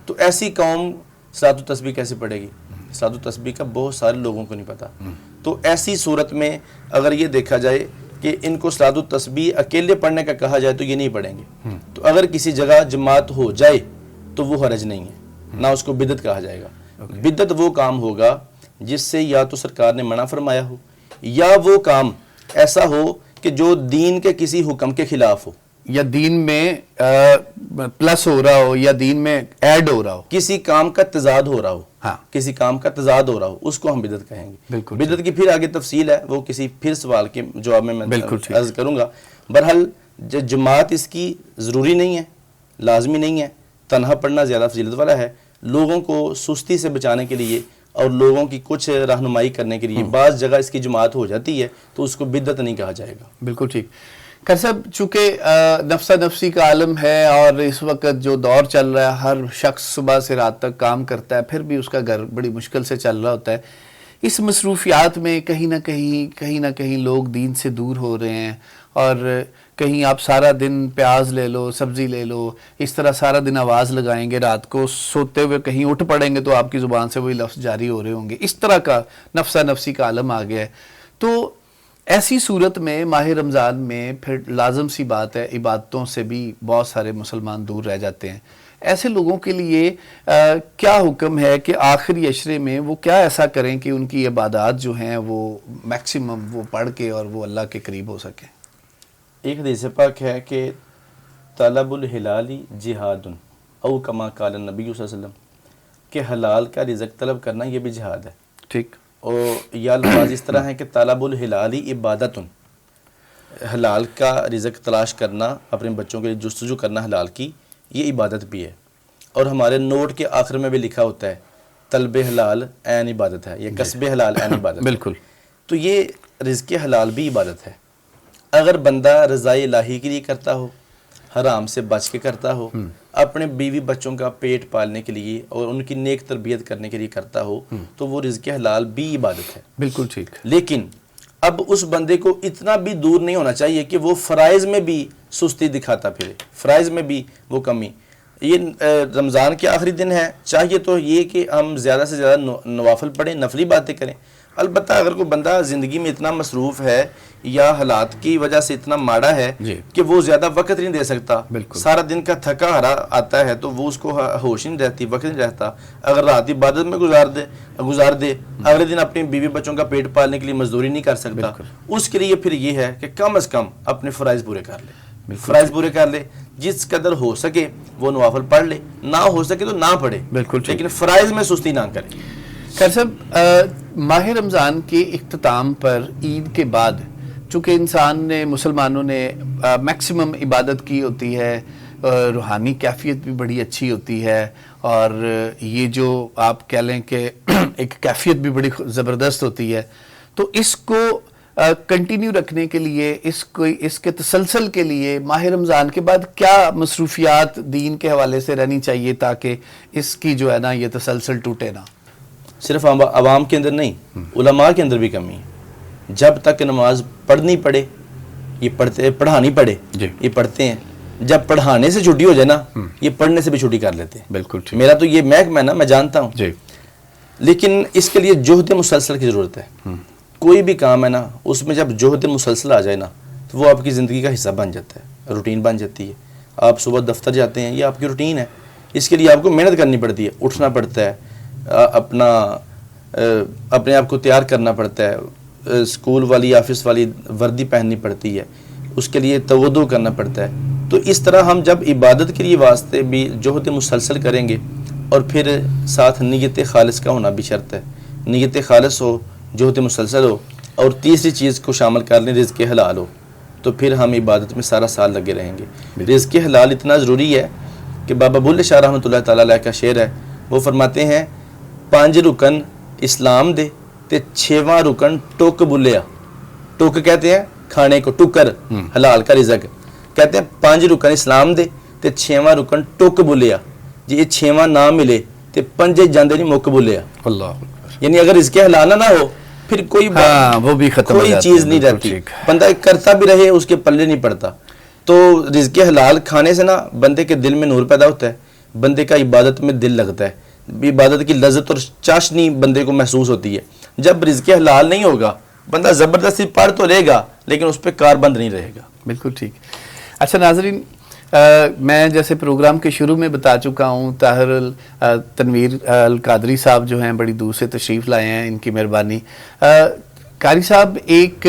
تو ایسی قوم صلاۃ التسبیح کیسے پڑھے گی؟ صلاۃ التسبیح کا بہت سارے لوگوں کو نہیں پتہ۔ تو ایسی صورت میں اگر یہ دیکھا جائے کہ ان کو صلاۃ التسبیح اکیلے پڑھنے کا کہا جائے تو یہ نہیں پڑھیں گے۔ تو اگر کسی جگہ جماعت ہو جائے تو وہ حرج نہیں ہے، نہ اس کو بدعت کہا جائے گا۔ بدعت وہ کام ہوگا جس سے یا تو سرکار نے منع فرمایا ہو یا وہ کام ایسا ہو کہ جو دین کے کسی حکم کے خلاف ہو، یا دین میں پلس ہو رہا ہو یا دین میں ایڈ ہو رہا ہو، کسی کام کا تضاد ہو رہا ہو، ہاں کسی کام کا تضاد ہو رہا ہو، اس کو ہم بدعت کہیں گے۔ بالکل بدعت کی پھر آگے تفصیل ہے، وہ کسی پھر سوال کے جواب میں بالکل ٹھیک۔ عرض کروں گا۔ بہرحال جماعت اس کی ضروری نہیں ہے، لازمی نہیں ہے، تنہا پڑھنا زیادہ فضیلت والا ہے۔ لوگوں کو سستی سے بچانے کے لیے اور لوگوں کی کچھ رہنمائی کرنے کے لیے بعض جگہ اس کی جماعت ہو جاتی ہے تو اس کو بدعت نہیں کہا جائے گا۔ بالکل ٹھیک۔ خیر صاحب، چونکہ نفسا نفسی کا عالم ہے اور اس وقت جو دور چل رہا ہے، ہر شخص صبح سے رات تک کام کرتا ہے، پھر بھی اس کا گھر بڑی مشکل سے چل رہا ہوتا ہے۔ اس مصروفیات میں کہیں نہ کہیں لوگ دین سے دور ہو رہے ہیں، اور کہیں آپ سارا دن پیاز لے لو، سبزی لے لو، اس طرح سارا دن آواز لگائیں گے، رات کو سوتے ہوئے کہیں اٹھ پڑیں گے تو آپ کی زبان سے وہی لفظ جاری ہو رہے ہوں گے۔ اس طرح کا نفسا نفسی کا عالم آ گیا ہے۔ تو ایسی صورت میں ماہ رمضان میں پھر لازم سی بات ہے، عبادتوں سے بھی بہت سارے مسلمان دور رہ جاتے ہیں۔ ایسے لوگوں کے لیے کیا حکم ہے کہ آخری عشرے میں وہ کیا ایسا کریں کہ ان کی عبادات جو ہیں وہ میکسیمم وہ پڑھ کے اور وہ اللہ کے قریب ہو سکیں؟ ایک حدیث پاک ہے کہ طلب الحلالی جہاد او کما قال النبی صلی اللہ علیہ وسلم، کہ حلال کا رزق طلب کرنا یہ بھی جہاد ہے۔ ٹھیک، اور یہ الفاظ اس طرح ہیں کہ طلب الحلالی عبادت، حلال کا رزق تلاش کرنا، اپنے بچوں کے لیے جستجو کرنا حلال کی، یہ عبادت بھی ہے۔ اور ہمارے نوٹ کے آخر میں بھی لکھا ہوتا ہے طلب حلال عین عبادت ہے، یہ کسب حلال عین عبادت ہے۔ بالکل، تو یہ رزق حلال بھی عبادت ہے۔ اگر بندہ رضائے الہی کے لیے کرتا ہو، حرام سے بچ کے کرتا ہو، اپنے بیوی بچوں کا پیٹ پالنے کے لیے اور ان کی نیک تربیت کرنے کے لیے کرتا ہو، تو وہ رزق حلال بھی عبادت ہے۔ بالکل ٹھیک، لیکن اب اس بندے کو اتنا بھی دور نہیں ہونا چاہیے کہ وہ فرائض میں بھی سستی دکھاتا پھرے، فرائض میں بھی وہ کمی۔ یہ رمضان کے آخری دن ہے، چاہیے تو یہ کہ ہم زیادہ سے زیادہ نوافل پڑھیں، نفلی باتیں کریں۔ البتہ اگر کوئی بندہ زندگی میں اتنا مصروف ہے یا حالات کی وجہ سے اتنا ماڑا ہے کہ وہ زیادہ وقت نہیں دے سکتا، سارا دن کا تھکا ہرا آتا ہے تو وہ اس کو ہوش نہیں رہتی، وقت نہیں رہتا، اگر رات عبادت میں گزار دے، اگلے دن اپنی بیوی بچوں کا پیٹ پالنے کے لیے مزدوری نہیں کر سکتا، اس کے لیے پھر یہ ہے کہ کم از کم اپنے فرائض پورے کر لے، فرائض پورے کر لے، جس قدر ہو سکے وہ نوافل پڑھ لے، نہ ہو سکے تو نہ پڑھے، لیکن فرائض میں سستی نہ کرے۔ خیر صاحب، ماہ رمضان کے اختتام پر عید کے بعد چونکہ انسان نے، مسلمانوں نے میکسیمم عبادت کی ہوتی ہے، روحانی کیفیت بھی بڑی اچھی ہوتی ہے، اور یہ جو آپ کہہ لیں کہ ایک کیفیت بھی بڑی زبردست ہوتی ہے، تو اس کو کنٹینیو رکھنے کے لیے اس کے تسلسل کے لیے ماہ رمضان کے بعد کیا مصروفیات دین کے حوالے سے رہنی چاہیے تاکہ اس کی جو ہے نا یہ تسلسل ٹوٹے نہ؟ صرف عوام کے اندر نہیں، علماء کے اندر بھی کمی ہے. جب تک نماز پڑھنی پڑے یہ پڑھانی پڑے یہ پڑھتے ہیں، جب پڑھانے سے چھٹی ہو جائے نا یہ پڑھنے سے بھی چھٹی کر لیتے ہیں. بالکل ٹھیک. میرا تو یہ محکمہ ہے نا، میں جانتا ہوں جی. لیکن اس کے لیے جہد مسلسل کی ضرورت ہے. کوئی بھی کام ہے نا اس میں جب جہد مسلسل آ جائے نا تو وہ آپ کی زندگی کا حصہ بن جاتا ہے، روٹین بن جاتی ہے. آپ صبح دفتر جاتے ہیں، یہ آپ کی روٹین ہے. اس کے لیے آپ کو محنت کرنی پڑتی ہے، اٹھنا پڑتا ہے، اپنے آپ کو تیار کرنا پڑتا ہے، اسکول والی آفس والی وردی پہننی پڑتی ہے، اس کے لیے توضع کرنا پڑتا ہے. تو اس طرح ہم جب عبادت کے لیے واسطے بھی جہد مسلسل کریں گے اور پھر ساتھ نیت خالص کا ہونا بھی شرط ہے. نیت خالص ہو، جہد مسلسل ہو، اور تیسری چیز کو شامل کر لیں رزق حلال ہو، تو پھر ہم عبادت میں سارا سال لگے رہیں گے. رزق حلال اتنا ضروری ہے کہ بابا بلے شاہ رحمۃ اللہ تعالیٰ علیہ کا شعر ہے، وہ فرماتے ہیں 5 رکن اسلام دے تے 6واں رکن ٹوک بلیا. ٹوک کہتے ہیں کھانے کو، ٹکر حلال کا رزق. کہتے ہیں 5 رکن اسلام دے تے 6واں رکن ٹوک بلیا. جی یہ 6واں نہ ملے تے 5 جاندے نہیں مک بلیا. اللہ. یعنی اگر رزق حلال نہ ہو پھر کوئی وہ بھی ختم کوئی چیز نہیں رہتی. بندہ کرتا بھی رہے اس کے پلے نہیں پڑتا. تو رزق حلال کھانے سے نا بندے کے دل میں نور پیدا ہوتا ہے، بندے کا عبادت میں دل لگتا ہے، عبادت کی لذت اور چاشنی بندے کو محسوس ہوتی ہے. جب رزق حلال نہیں ہوگا بندہ زبردستی پڑھ تو لے گا لیکن اس پہ کاربند نہیں رہے گا. بالکل ٹھیک. اچھا ناظرین، میں جیسے پروگرام کے شروع میں بتا چکا ہوں، طاہر تنویر القادری صاحب جو ہیں بڑی دور سے تشریف لائے ہیں، ان کی مہربانی. قاری صاحب ایک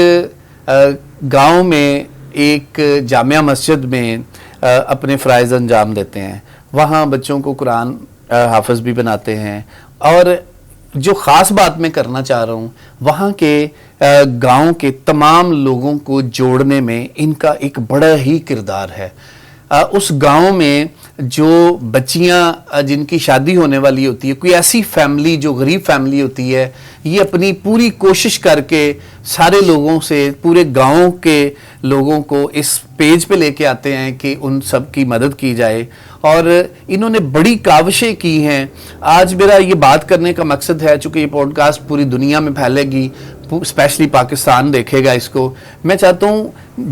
گاؤں میں ایک جامعہ مسجد میں اپنے فرائض انجام دیتے ہیں، وہاں بچوں کو قرآن حافظ بھی بناتے ہیں. اور جو خاص بات میں کرنا چاہ رہا ہوں، وہاں کے گاؤں کے تمام لوگوں کو جوڑنے میں ان کا ایک بڑا ہی کردار ہے. اس گاؤں میں جو بچیاں جن کی شادی ہونے والی ہوتی ہے، کوئی ایسی فیملی جو غریب فیملی ہوتی ہے، یہ اپنی پوری کوشش کر کے سارے لوگوں سے، پورے گاؤں کے لوگوں کو اس پیج پہ لے کے آتے ہیں کہ ان سب کی مدد کی جائے. اور انہوں نے بڑی کاوشیں کی ہیں. آج میرا یہ بات کرنے کا مقصد ہے، چونکہ یہ پوڈ کاسٹ پوری دنیا میں پھیلے گی، اسپیشلی پاکستان دیکھے گا اس کو، میں چاہتا ہوں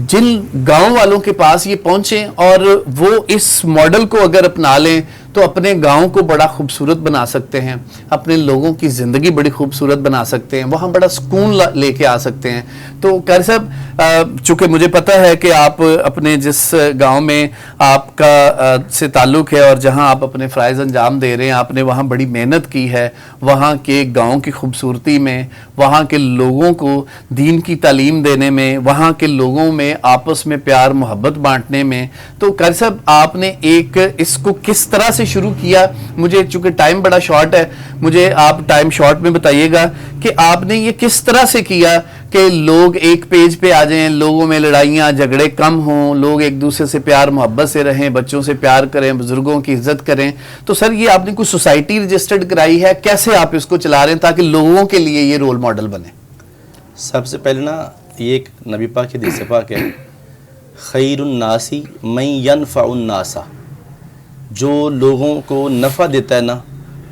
جن گاؤں والوں کے پاس یہ پہنچیں اور وہ اس ماڈل کو اگر اپنا لیں تو اپنے گاؤں کو بڑا خوبصورت بنا سکتے ہیں، اپنے لوگوں کی زندگی بڑی خوبصورت بنا سکتے ہیں، وہاں بڑا سکون لے کے آ سکتے ہیں. تو قاری صاحب، چونکہ مجھے پتہ ہے کہ آپ اپنے جس گاؤں میں آپ کا سے تعلق ہے اور جہاں آپ اپنے فرائض انجام دے رہے ہیں، آپ نے وہاں بڑی محنت کی ہے، وہاں کے گاؤں کی خوبصورتی میں، وہاں کے لوگوں کو دین کی تعلیم دینے میں، وہاں کے لوگوں میں آپس میں پیار محبت بانٹنے میں. تو قاری صاحب، آپ نے ایک اس کو کس طرح سے شروع کیا؟ مجھے چونکہ ٹائم بڑا شارٹ ہے، مجھے آپ ٹائم شارٹ میں بتائیے گا کہ آپ نے یہ کس طرح سے کیا کہ لوگ ایک پیج پہ آ جائیں، لوگوں میں لڑائیاں جھگڑے کم ہوں، لوگ ایک دوسرے سے پیار محبت سے رہیں، بچوں سے پیار کریں، بزرگوں کی عزت کریں. تو سر یہ آپ نے کوئی سوسائٹی رجسٹرڈ کرائی ہے؟ کیسے آپ اس کو چلا رہے ہیں تاکہ لوگوں کے لیے یہ رول ماڈل بنے؟ سب سے پہلے نا یہ ایک نبی پاک کی حدیث پاک ہے، خیر الناس من ینفع الناس. جو لوگوں کو نفع دیتا ہے نا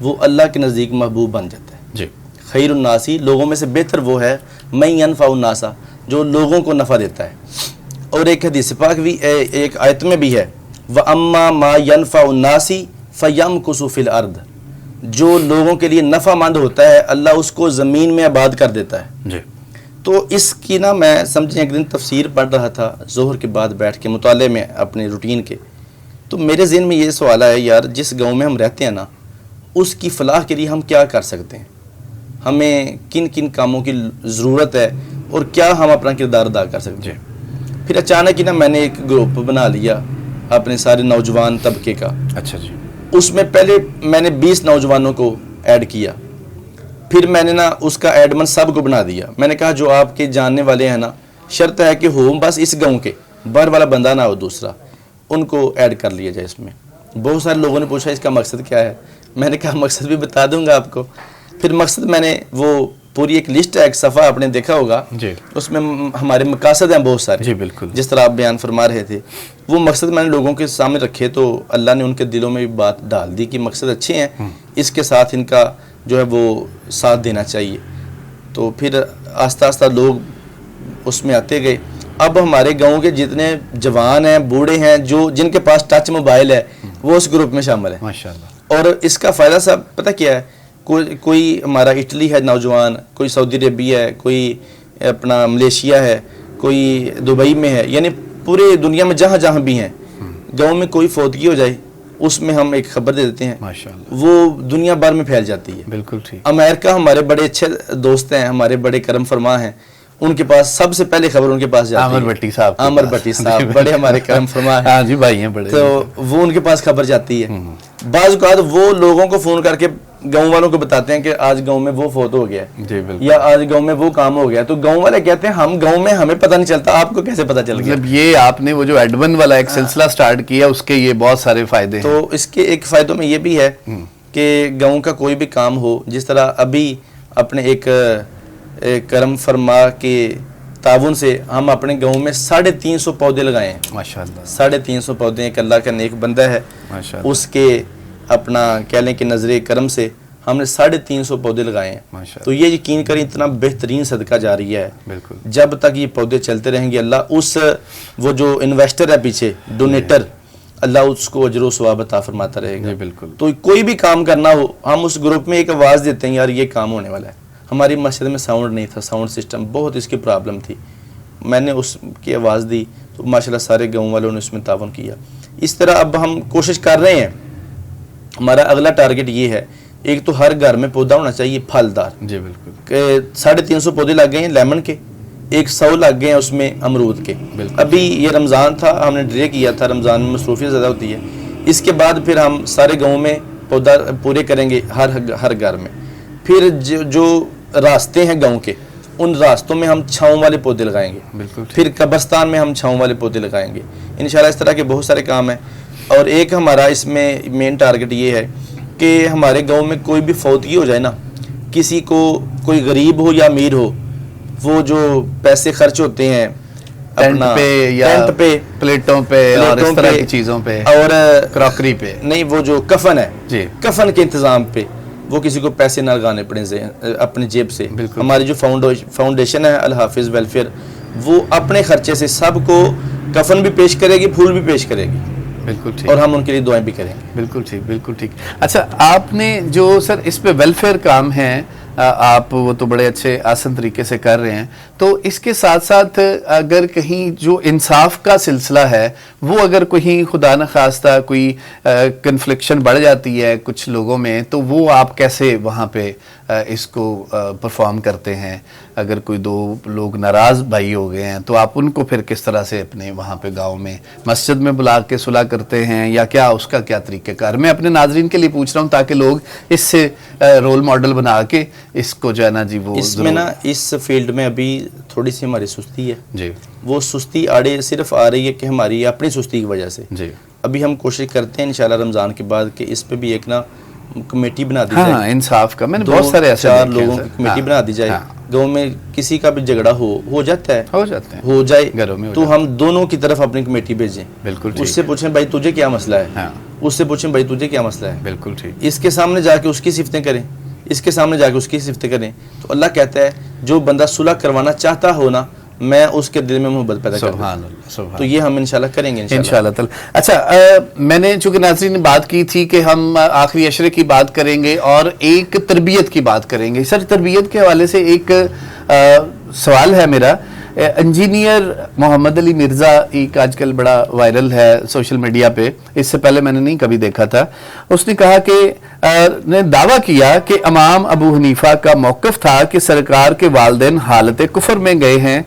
وہ اللہ کے نزدیک محبوب بن جاتا ہے. جی. خیر الناس، لوگوں میں سے بہتر وہ ہے، من ینفع الناس، جو لوگوں کو نفع دیتا ہے. اور ایک حدیث پاک بھی ایک آیت میں بھی ہے، وَأَمَّا مَا يَنْفَعُ النَّاسِ فَيَمْكُثُ فِي الْأَرْضِ. جو لوگوں کے لیے نفع مند ہوتا ہے اللہ اس کو زمین میں آباد کر دیتا ہے. جی. تو اس کی نا میں سمجھیں ایک دن تفسیر پڑھ رہا تھا ظہر کے بعد بیٹھ کے مطالعے میں اپنے روٹین کے، تو میرے ذہن میں یہ سوال آیا، یار جس گاؤں میں ہم رہتے ہیں نا اس کی فلاح کے لیے ہم کیا کر سکتے ہیں، ہمیں کن کن کاموں کی ضرورت ہے اور کیا ہم اپنا کردار ادا کر سکتے ہیں. پھر اچانک ہی نا میں نے ایک گروپ بنا لیا اپنے سارے نوجوان طبقے کا. اچھا جی. اس میں پہلے میں نے 20 نوجوانوں کو ایڈ کیا، پھر میں نے نا اس کا ایڈمن سب کو بنا دیا. میں نے کہا جو آپ کے جاننے والے ہیں نا، شرط ہے کہ ہو بس اس گاؤں کے، باہر والا بندہ نہ ہو دوسرا، ان کو ایڈ کر لیا جائے اس میں. بہت سارے لوگوں نے پوچھا اس کا مقصد کیا ہے، میں نے کہا مقصد بھی بتا دوں گا آپ کو. پھر مقصد میں نے وہ پوری ایک لسٹ ہے، ایک صفحہ آپ نے دیکھا ہوگا، جی اس میں ہمارے مقاصد ہیں بہت سارے، جی بالکل، جس طرح آپ بیان فرما رہے تھے، وہ مقصد میں نے لوگوں کے سامنے رکھے تو اللہ نے ان کے دلوں میں بھی بات ڈال دی کہ مقصد اچھے ہیں، اس کے ساتھ ان کا جو ہے وہ ساتھ دینا چاہیے. تو پھر آہستہ آہستہ لوگ اس میں آتے گئے. اب ہمارے گاؤں کے جتنے جوان ہیں، بوڑھے ہیں، جن کے پاس ٹچ موبائل ہے، وہ اس گروپ میں شامل ہیں. ماشاءاللہ. اور اس کا فائدہ صاحب پتہ کیا ہے، کوئی ہمارا اٹلی ہے نوجوان، کوئی سعودی عربیہ ہے، کوئی اپنا ملیشیا ہے، کوئی دبئی میں ہے، یعنی پورے دنیا میں جہاں جہاں بھی ہیں، گاؤں میں کوئی فوتگی ہو جائے اس میں ہم ایک خبر دے دیتے ہیں، ماشاءاللہ، وہ دنیا بھر میں پھیل جاتی ہے. بالکل ٹھیک. امریکہ ہمارے بڑے اچھے دوست ہیں، ہمارے بڑے کرم فرما ہیں، ان کے پاس سب سے پہلے خبر ان کے پاس جاتی ہے. عامر بھٹی صاحب، عامر بھٹی صاحب بڑے ہمارے کرم فرما ہیں. ہاں جی بھائی ہیں بڑے. تو وہ ان کے پاس خبر جاتی ہے. بعض اوقات وہ لوگوں کو فون کر کے گاؤں والوں کو بتاتے ہیں کہ آج گاؤں میں وہ فوت ہو گیا ہے، جی بالکل، یا آج گاؤں میں وہ کام ہو گیا. تو گاؤں والے کہتے ہیں ہم گاؤں میں ہمیں پتہ نہیں چلتا، آپ کو کیسے پتہ چل گیا؟ مطلب یہ آپ نے وہ جو ایڈمن والا ایک سلسلہ سٹارٹ کیا، اس کے یہ بہت سارے فائدے ہیں. تو اس کے ایک فائدوں میں یہ بھی ہے کہ گاؤں کا کوئی بھی کام ہو، جس طرح ابھی اپنے ایک کرم فرما کے تعاون سے ہم اپنے گاؤں میں 350 پودے لگائے ہیں. ماشاءاللہ، 350 پودے. ایک اللہ کا نیک بندہ ہے، ماشاءاللہ، اس کے اپنا کہہ لیں کہ نظر کرم سے ہم نے 350 پودے لگائے ہیں. ماشاءاللہ. تو یہ یقین کریں اتنا بہترین صدقہ جاری ہے. بالکل، جب تک یہ پودے چلتے رہیں گے، اللہ وہ جو انویسٹر ہے پیچھے، ڈونیٹر، اللہ اس کو اجر و ثواب عطا فرماتا رہے گا. جی بالکل. تو کوئی بھی کام کرنا ہو، ہم اس گروپ میں ایک آواز دیتے ہیں، یار یہ کام ہونے والا ہے. ہماری مسجد میں ساؤنڈ نہیں تھا، ساؤنڈ سسٹم بہت اس کی پرابلم تھی، میں نے اس کی آواز دی تو ماشاءاللہ سارے گاؤں والوں نے اس میں تعاون کیا. اس طرح اب ہم کوشش کر رہے ہیں، ہمارا اگلا ٹارگٹ یہ ہے، ایک تو ہر گھر میں پودا ہونا چاہیے پھلدار. جی بالکل. کہ 350 پودے لگ گئے ہیں لیمن کے، 100 لگ گئے ہیں اس میں امرود کے. ابھی یہ رمضان تھا، ہم نے ڈرے کیا تھا، رمضان میں مصروفیت زیادہ ہوتی ہے. اس کے بعد پھر ہم سارے گاؤں میں پودا پورے کریں گے ہر گھر میں. پھر جو راستے ہیں گاؤں کے، ان راستوں میں ہم چھاؤں والے پودے لگائیں گے. بالکل. پھر قبرستان میں ہم چھاؤں والے پودے لگائیں گے. انشاءاللہ اس طرح کے بہت سارے کام ہیں. اور ایک ہمارا اس میں مین ٹارگٹ یہ ہے کہ ہمارے گاؤں میں کوئی بھی فوتگی ہو جائے نا، کسی کو، کوئی غریب ہو یا امیر ہو، وہ جو پیسے خرچ ہوتے ہیں ٹینٹ پہ یا ٹینٹ پہ، پلیٹوں پہ اور اس طرح کی چیزوں پہ اور کراکری پہ، نہیں وہ جو کفن ہے، جی کفن کے انتظام پہ وہ کسی کو پیسے نہ لگانے پڑیں اپنی جیب سے. بالکل. ہماری جو فاؤنڈیشن ہے الحافظ ویلفیئر، وہ اپنے خرچے سے سب کو کفن بھی پیش کرے گی، پھول بھی پیش کرے گی. بالکل ٹھیک. اور ہم ان کے لیے دعائیں بھی کریں گے. بالکل ٹھیک، بالکل ٹھیک. اچھا، آپ نے جو سر اس پہ ویلفیئر کام ہے، آپ وہ تو بڑے اچھے آسان طریقے سے کر رہے ہیں، تو اس کے ساتھ ساتھ اگر کہیں جو انصاف کا سلسلہ ہے وہ اگر کہیں خدا نخواستہ کوئی کنفلکشن بڑھ جاتی ہے کچھ لوگوں میں، تو وہ آپ کیسے وہاں پہ اس کو پرفارم کرتے ہیں؟ اگر کوئی دو لوگ ناراض بھائی ہو گئے ہیں تو آپ ان کو پھر کس طرح سے اپنے وہاں پہ گاؤں میں مسجد میں بلا کے صلح کرتے ہیں، یا کیا اس کا کیا طریقہ کار؟ میں اپنے ناظرین کے لیے پوچھ رہا ہوں تاکہ لوگ اس سے رول ماڈل بنا کے اس کو جو ہے نا جی وہ اس میں نا اس فیلڈ میں ابھی تھوڑی سی ہماری سستی ہے. جی. وہ سستی آڑے صرف آ رہی ہے کہ ہماری اپنی سستی کی وجہ سے. جی. ابھی ہم کوشش کرتے ہیں انشاءاللہ رمضان کے بعد کہ اس پہ بھی ایک نا کمیٹی بنا دی جائے. ہاں، انصاف کا میں نے بہت سارے ایسے 2-4 لوگوں کی کمیٹی بنا دی جائے. گاؤں میں کسی کا بھی جھگڑا ہو جاتا ہے، ہو جائے گھروں میں، تو ہم دونوں کی طرف اپنی کمیٹی بھیجیں. بالکل. اس سے پوچھیں بھائی تجھے کیا مسئلہ ہے، اس سے پوچھیں بھائی تجھے کیا مسئلہ ہے. بالکل ٹھیک. اس کے سامنے جا کے اس کی صفتیں کریں، اس کے سامنے جا کے اس کی صفتیں کریں. تو اللہ کہتا ہے جو بندہ صلح کروانا چاہتا ہو نا، میں اس کے دل میں محبت پیدا کر دوں. تو یہ ہم انشاءاللہ کریں گے انشاءاللہ تعالی. اچھا، میں نے چونکہ ناظرین نے بات کی تھی کہ ہم آخری عشرے کی بات کریں گے اور ایک تربیت کی بات کریں گے. سر، تربیت کے حوالے سے ایک سوال ہے میرا. انجینئر محمد علی مرزا ایک آج کل بڑا وائرل ہے سوشل میڈیا پہ، اس سے پہلے میں نے نہیں کبھی دیکھا تھا. اس نے کہا کہ نے دعویٰ کیا کہ امام ابو حنیفہ کا موقف تھا کہ سرکار کے والدین حالت کفر میں گئے ہیں.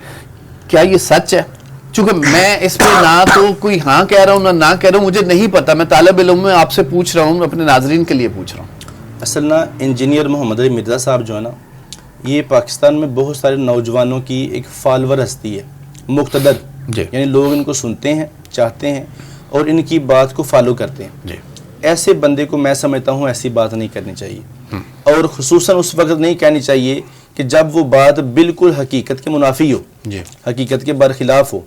کیا یہ سچ ہے؟ چونکہ میں اس پہ نہ تو کوئی ہاں کہہ رہا ہوں نہ کہہ رہا ہوں، مجھے نہیں پتا. میں طالب علم میں آپ سے پوچھ رہا ہوں، اپنے ناظرین کے لیے پوچھ رہا ہوں. اصل نا انجینئر محمد علی مرزا صاحب جو ہے نا، یہ پاکستان میں بہت سارے نوجوانوں کی ایک فالور ہستی ہے، مقتدر. جی. یعنی لوگ ان کو سنتے ہیں، چاہتے ہیں اور ان کی بات کو فالو کرتے ہیں. جی. ایسے بندے کو میں سمجھتا ہوں ایسی بات نہیں کرنی چاہیے، اور خصوصاً اس وقت نہیں کہنی چاہیے کہ جب وہ بات بالکل حقیقت کے منافی ہو، جی حقیقت کے برخلاف ہو.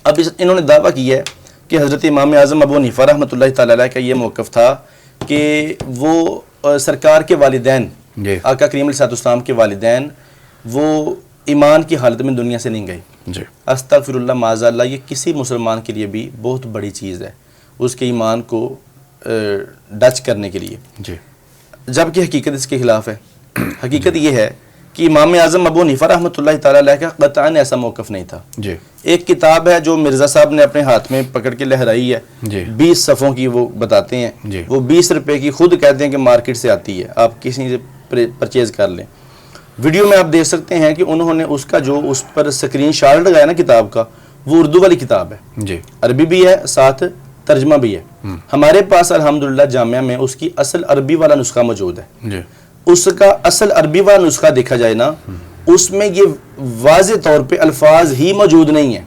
اب انہوں نے دعویٰ کیا ہے کہ حضرت امام اعظم ابو حنیفہ رحمۃ اللہ تعالی علیہ کا یہ موقف تھا کہ وہ سرکار کے والدین، جی آقا کریم علیہ السلام کے والدین، وہ ایمان کی حالت میں دنیا سے نہیں گئے. جی استغفر اللہ معاذ اللہ، یہ کسی مسلمان کے لیے بھی بہت بڑی چیز ہے اس کے ایمان کو ڈچ کرنے کے لیے، جی جبکہ حقیقت اس کے خلاف ہے. حقیقت یہ ہے کہ امام اعظم ابو حنیفہ رحمۃ اللہ تعالی علیہ کا قطعاً ایسا موقف نہیں تھا. جی ایک کتاب ہے جو مرزا صاحب نے اپنے ہاتھ میں پکڑ کے لہرائی ہے، جی 20 صفحوں کی، وہ بتاتے ہیں جی وہ 20 روپے کی، خود کہتے ہیں کہ مارکیٹ سے آتی ہے، آپ کسی سے پرچیز کر لیں. ویڈیو میں آپ دیکھ سکتے ہیں کہ انہوں نے اس کا جو اس پر سکرین شاٹ لگایا نا کتاب کا، وہ اردو والی کتاب ہے، جی عربی بھی ہے، ساتھ ترجمہ بھی ہے. ہمارے پاس الحمدللہ جامعہ میں اس کی اصل عربی والا نسخہ موجود ہے. جی اس کا اصل عربی والا نسخہ دیکھا جائے نا، اس میں یہ واضح طور پہ الفاظ ہی موجود نہیں ہیں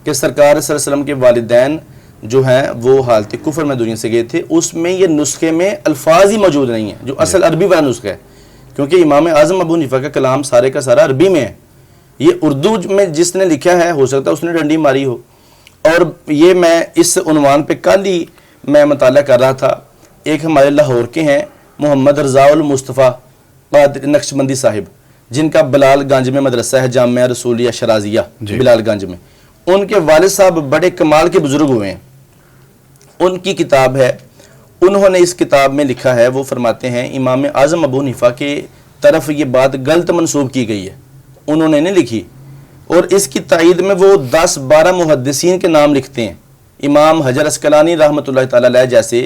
کہ سرکار صلی اللہ علیہ وسلم کے والدین جو ہیں وہ حالت کفر میں دنیا سے گئے تھے. اس میں یہ نسخے میں الفاظ ہی موجود نہیں ہیں جو اصل عربی والا نسخہ ہے، کیونکہ امام اعظم ابو حنیفہ کا کلام سارے کا سارا عربی میں ہے. یہ اردو میں جس نے لکھا ہے ہو سکتا ہے اس نے ڈنڈی ماری ہو. اور یہ میں اس عنوان پہ کل ہی میں مطالعہ کر رہا تھا. ایک ہمارے لاہور کے ہیں محمد رضا المصطفیٰ قادری نقشبندی صاحب، جن کا بلال گنج میں مدرسہ ہے، جامعہ رسولیہ شرازیہ بلال گنج میں. ان کے والد صاحب بڑے کمال کے بزرگ ہوئے ہیں. ان کی کتاب ہے، انہوں نے اس کتاب میں لکھا ہے، وہ فرماتے ہیں امام اعظم ابو حنیفہ کے طرف یہ بات غلط منسوب کی گئی ہے، انہوں نے نہیں لکھی. اور اس کی تائید میں وہ 10-12 محدثین کے نام لکھتے ہیں، امام حجر اسقلانی رحمۃ اللہ تعالی علیہ جیسے،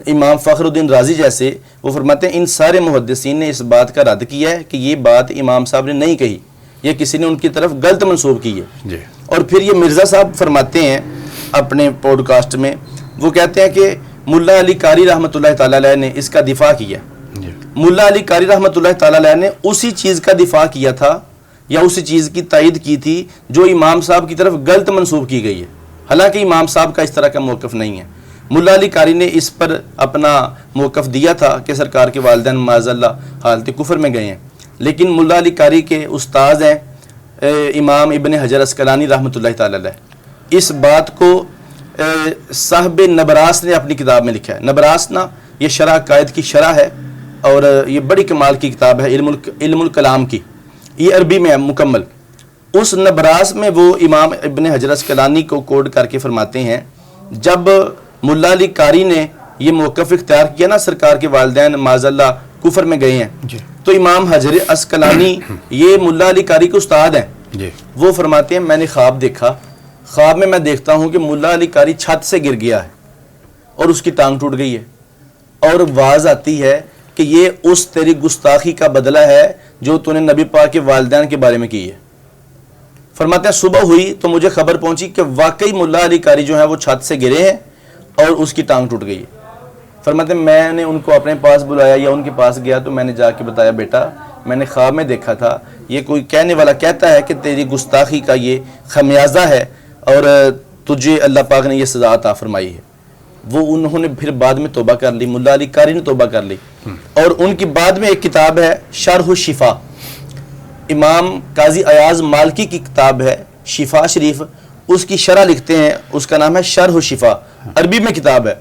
امام فخر الدین رازی جیسے. وہ فرماتے ہیں ان سارے محدثین نے اس بات کا رد کیا ہے کہ یہ بات امام صاحب نے نہیں کہی، یہ کسی نے ان کی طرف غلط منسوب کی ہے. جی اور پھر یہ مرزا صاحب فرماتے ہیں اپنے پوڈ کاسٹ میں، وہ کہتے ہیں کہ ملا علی قاری رحمۃ اللہ تعالی علیہ نے اس کا دفاع کیا. جی ملا علی قاری رحمۃ اللہ تعالی علیہ نے اسی چیز کا دفاع کیا تھا یا اسی چیز کی تائید کی تھی جو امام صاحب کی طرف غلط منسوب کی گئی ہے، حالانکہ امام صاحب کا اس طرح کا موقف نہیں ہے. ملا علی قاری نے اس پر اپنا موقف دیا تھا کہ سرکار کے والدین معاذ اللہ حالت کفر میں گئے ہیں، لیکن ملا علی قاری کے استاذ ہیں امام ابن حجر اسقلانی رحمۃ اللہ تعالی علیہ. اس بات کو صاحب نبراس نے اپنی کتاب میں لکھا ہے. نبراس نا یہ شرح قائد کی شرح ہے اور یہ بڑی کمال کی کتاب ہے علم الکلام کی، یہ عربی میں ہے مکمل. اس نبراس میں وہ امام ابن حجر اسقلانی کو کوڈ کر کے فرماتے ہیں جب ملا علی قاری نے یہ موقف اختیار کیا نا سرکار کے والدین معاذ اللہ کفر میں گئے ہیں، جی تو امام حجر اسقلانی یہ ملا علی قاری کے استاد ہیں. جی وہ فرماتے ہیں میں نے خواب دیکھا، خواب میں دیکھتا ہوں کہ ملا علی قاری چھت سے گر گیا ہے اور اس کی ٹانگ ٹوٹ گئی ہے، اور آواز آتی ہے کہ یہ اس تیری گستاخی کا بدلہ ہے جو تو نے نبی پاک کے والدین کے بارے میں کی ہے. فرماتے ہیں صبح ہوئی تو مجھے خبر پہنچی کہ واقعی ملا علی قاری جو ہے وہ چھت سے گرے ہیں اور اس کی ٹانگ ٹوٹ گئی ہے. فرماتے ہیں میں نے ان کو اپنے پاس بلایا یا ان کے پاس گیا تو میں نے جا کے بتایا بیٹا میں نے خواب میں دیکھا تھا، یہ کوئی کہنے والا کہتا ہے کہ تیری گستاخی کا یہ خمیازہ ہے اور تجھے اللہ پاک نے یہ سزا عطا فرمائی ہے. وہ انہوں نے پھر بعد میں توبہ کر لی، ملا علی قاری نے توبہ کر لی. اور ان کی بعد میں ایک کتاب ہے شرح الشفا، امام قاضی ایاز مالکی کی کتاب ہے شفا شریف، اس کی شرح لکھتے ہیں، اس کا نام ہے شرح الشفا، عربی میں کتاب ہے.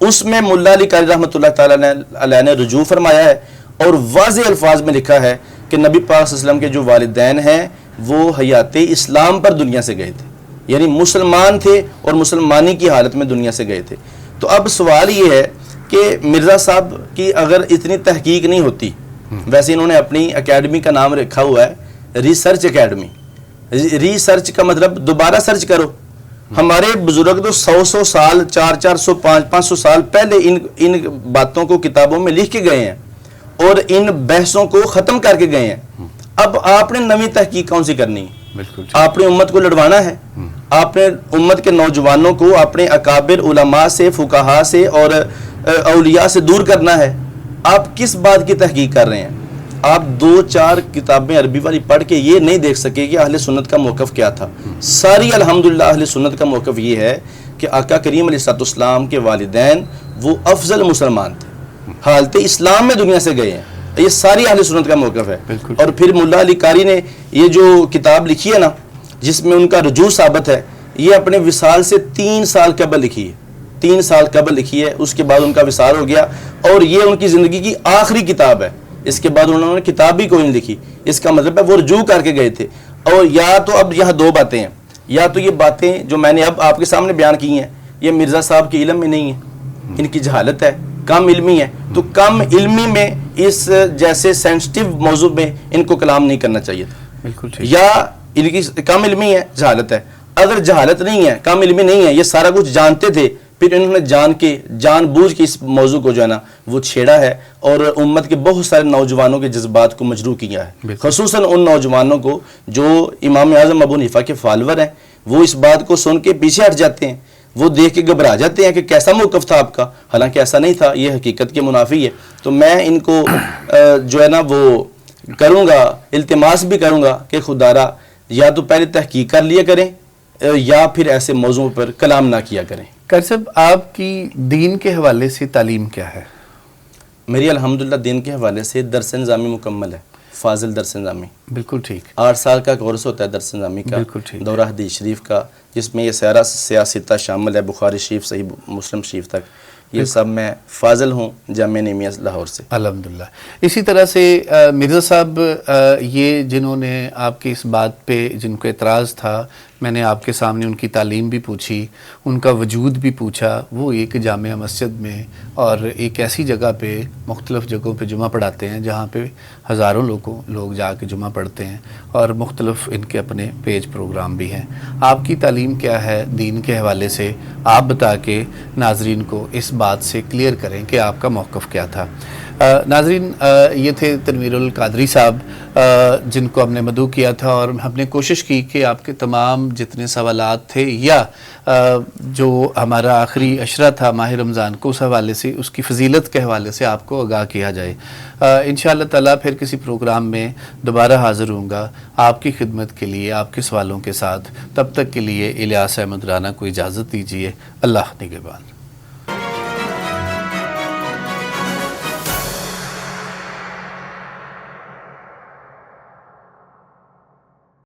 اس میں ملا علی قاری رحمۃ اللہ تعالی علیہ نے رجوع فرمایا ہے اور واضح الفاظ میں لکھا ہے کہ نبی پاک صلی اللہ علیہ وسلم کے جو والدین ہیں وہ حیات اسلام پر دنیا سے گئے تھے، یعنی مسلمان تھے اور مسلمانی کی حالت میں دنیا سے گئے تھے. تو اب سوال یہ ہے کہ مرزا صاحب کی اگر اتنی تحقیق نہیں ہوتی، ویسے انہوں نے اپنی اکیڈمی کا نام رکھا ہوا ہے ریسرچ اکیڈمی. ریسرچ کا مطلب دوبارہ سرچ کرو. ہمارے بزرگ تو 100 سال 400 500 سال پہلے ان باتوں کو کتابوں میں لکھ کے گئے ہیں اور ان بحثوں کو ختم کر کے گئے ہیں. اب آپ نے نئی تحقیق کون سی کرنی ہے؟ بالکل آپ نے امت کو لڑوانا ہے، آپ نے امت کے نوجوانوں کو اپنے اکابر علماء سے فقہاء سے اور اولیاء سے دور کرنا ہے. آپ کس بات کی تحقیق کر رہے ہیں؟ آپ 2-4 کتابیں عربی والی پڑھ کے یہ نہیں دیکھ سکے کہ اہل سنت کا موقف کیا تھا. ساری الحمدللہ اہل سنت کا موقف یہ ہے کہ آقا کریم علیہ السلام کے والدین وہ افضل مسلمان تھے، حالت اسلام میں دنیا سے گئے ہیں. یہ ساری اہل سنت کا موقف ہے. بالکل. اور پھر ملا علی قاری نے یہ جو کتاب لکھی ہے نا جس میں ان کا رجوع ثابت ہے، یہ اپنے وصال سے 3 سال قبل لکھی ہے، 3 سال قبل لکھی ہے. اس کے بعد ان کا وصال ہو گیا اور یہ ان کی زندگی کی آخری کتاب ہے. اس کے بعد انہوں نے کتاب بھی کوئی نہیں لکھی. اس کا مطلب ہے وہ رجوع کر کے گئے تھے. اور یا تو اب یہاں 2 باتیں ہیں، یا تو یہ باتیں جو میں نے اب آپ کے سامنے بیان کی ہیں یہ مرزا صاحب کے علم میں نہیں ہیں، ان کی جہالت ہے، کم علمی ہے. تو کم علمی میں اس جیسے سینسٹیو موضوع میں ان کو کلام نہیں کرنا چاہیے تھا. بالکل ٹھیک. یا ان کی کم علمی ہے، جہالت ہے. اگر جہالت نہیں ہے، کم علمی نہیں ہے، یہ سارا کچھ جانتے تھے، پھر انہوں نے جان بوجھ کے اس موضوع کو جو ہے نا وہ چھیڑا ہے اور امت کے بہت سارے نوجوانوں کے جذبات کو مجروح کیا ہے. خصوصاً ان نوجوانوں کو جو امام اعظم ابو حنیفہ کے فالور ہیں، وہ اس بات کو سن کے پیچھے ہٹ جاتے ہیں، وہ دیکھ کے گھبرا جاتے ہیں کہ کیسا موقف تھا آپ کا، حالانکہ ایسا نہیں تھا، یہ حقیقت کے منافی ہے. تو میں ان کو جو ہے نا وہ کروں گا، التماس بھی کروں گا کہ خدارا یا تو پہلے تحقیق کر لیا کریں یا پھر ایسے موضوعوں پر کلام نہ کیا کریں. قاری صاحب آپ کی دین کے حوالے سے تعلیم کیا ہے؟ میری الحمدللہ دین کے حوالے سے درس نظامی مکمل ہے، فاضل درس نظامی. بالکل ٹھیک. 8 سال کا کورس ہوتا ہے درس نظامی کا، بالکل ٹھیک. دورہ حدیث شریف کا، جس میں یہ سارا سیاستہ شامل ہے، بخاری شریف صحیح مسلم شریف تک. یہ سب میں فاضل ہوں جامعہ نعیمیہ لاہور سے. الحمدللہ. اسی طرح سے مرزا صاحب یہ جنہوں نے آپ کی اس بات پہ جن کو اعتراض تھا، میں نے آپ کے سامنے ان کی تعلیم بھی پوچھی، ان کا وجود بھی پوچھا. وہ ایک جامعہ مسجد میں اور ایک ایسی جگہ پہ مختلف جگہوں پہ جمعہ پڑھاتے ہیں جہاں پہ ہزاروں لوگ جا کے جمعہ پڑھتے ہیں اور مختلف ان کے اپنے پیج پروگرام بھی ہیں. آپ کی تعلیم کیا ہے دین کے حوالے سے؟ آپ بتا کے ناظرین کو اس بات سے کلیئر کریں کہ آپ کا موقف کیا تھا. ناظرین، یہ تھے تنویر القادری صاحب جن کو ہم نے مدعو کیا تھا اور ہم نے کوشش کی کہ آپ کے تمام جتنے سوالات تھے یا جو ہمارا آخری عشرہ تھا ماہ رمضان کو اس حوالے سے، اس کی فضیلت کے حوالے سے آپ کو آگاہ کیا جائے. انشاءاللہ تعالیٰ پھر کسی پروگرام میں دوبارہ حاضر ہوں گا آپ کی خدمت کے لیے آپ کے سوالوں کے ساتھ. تب تک کے لیے الیاس احمد رانا کو اجازت دیجیے. اللہ نگہبان.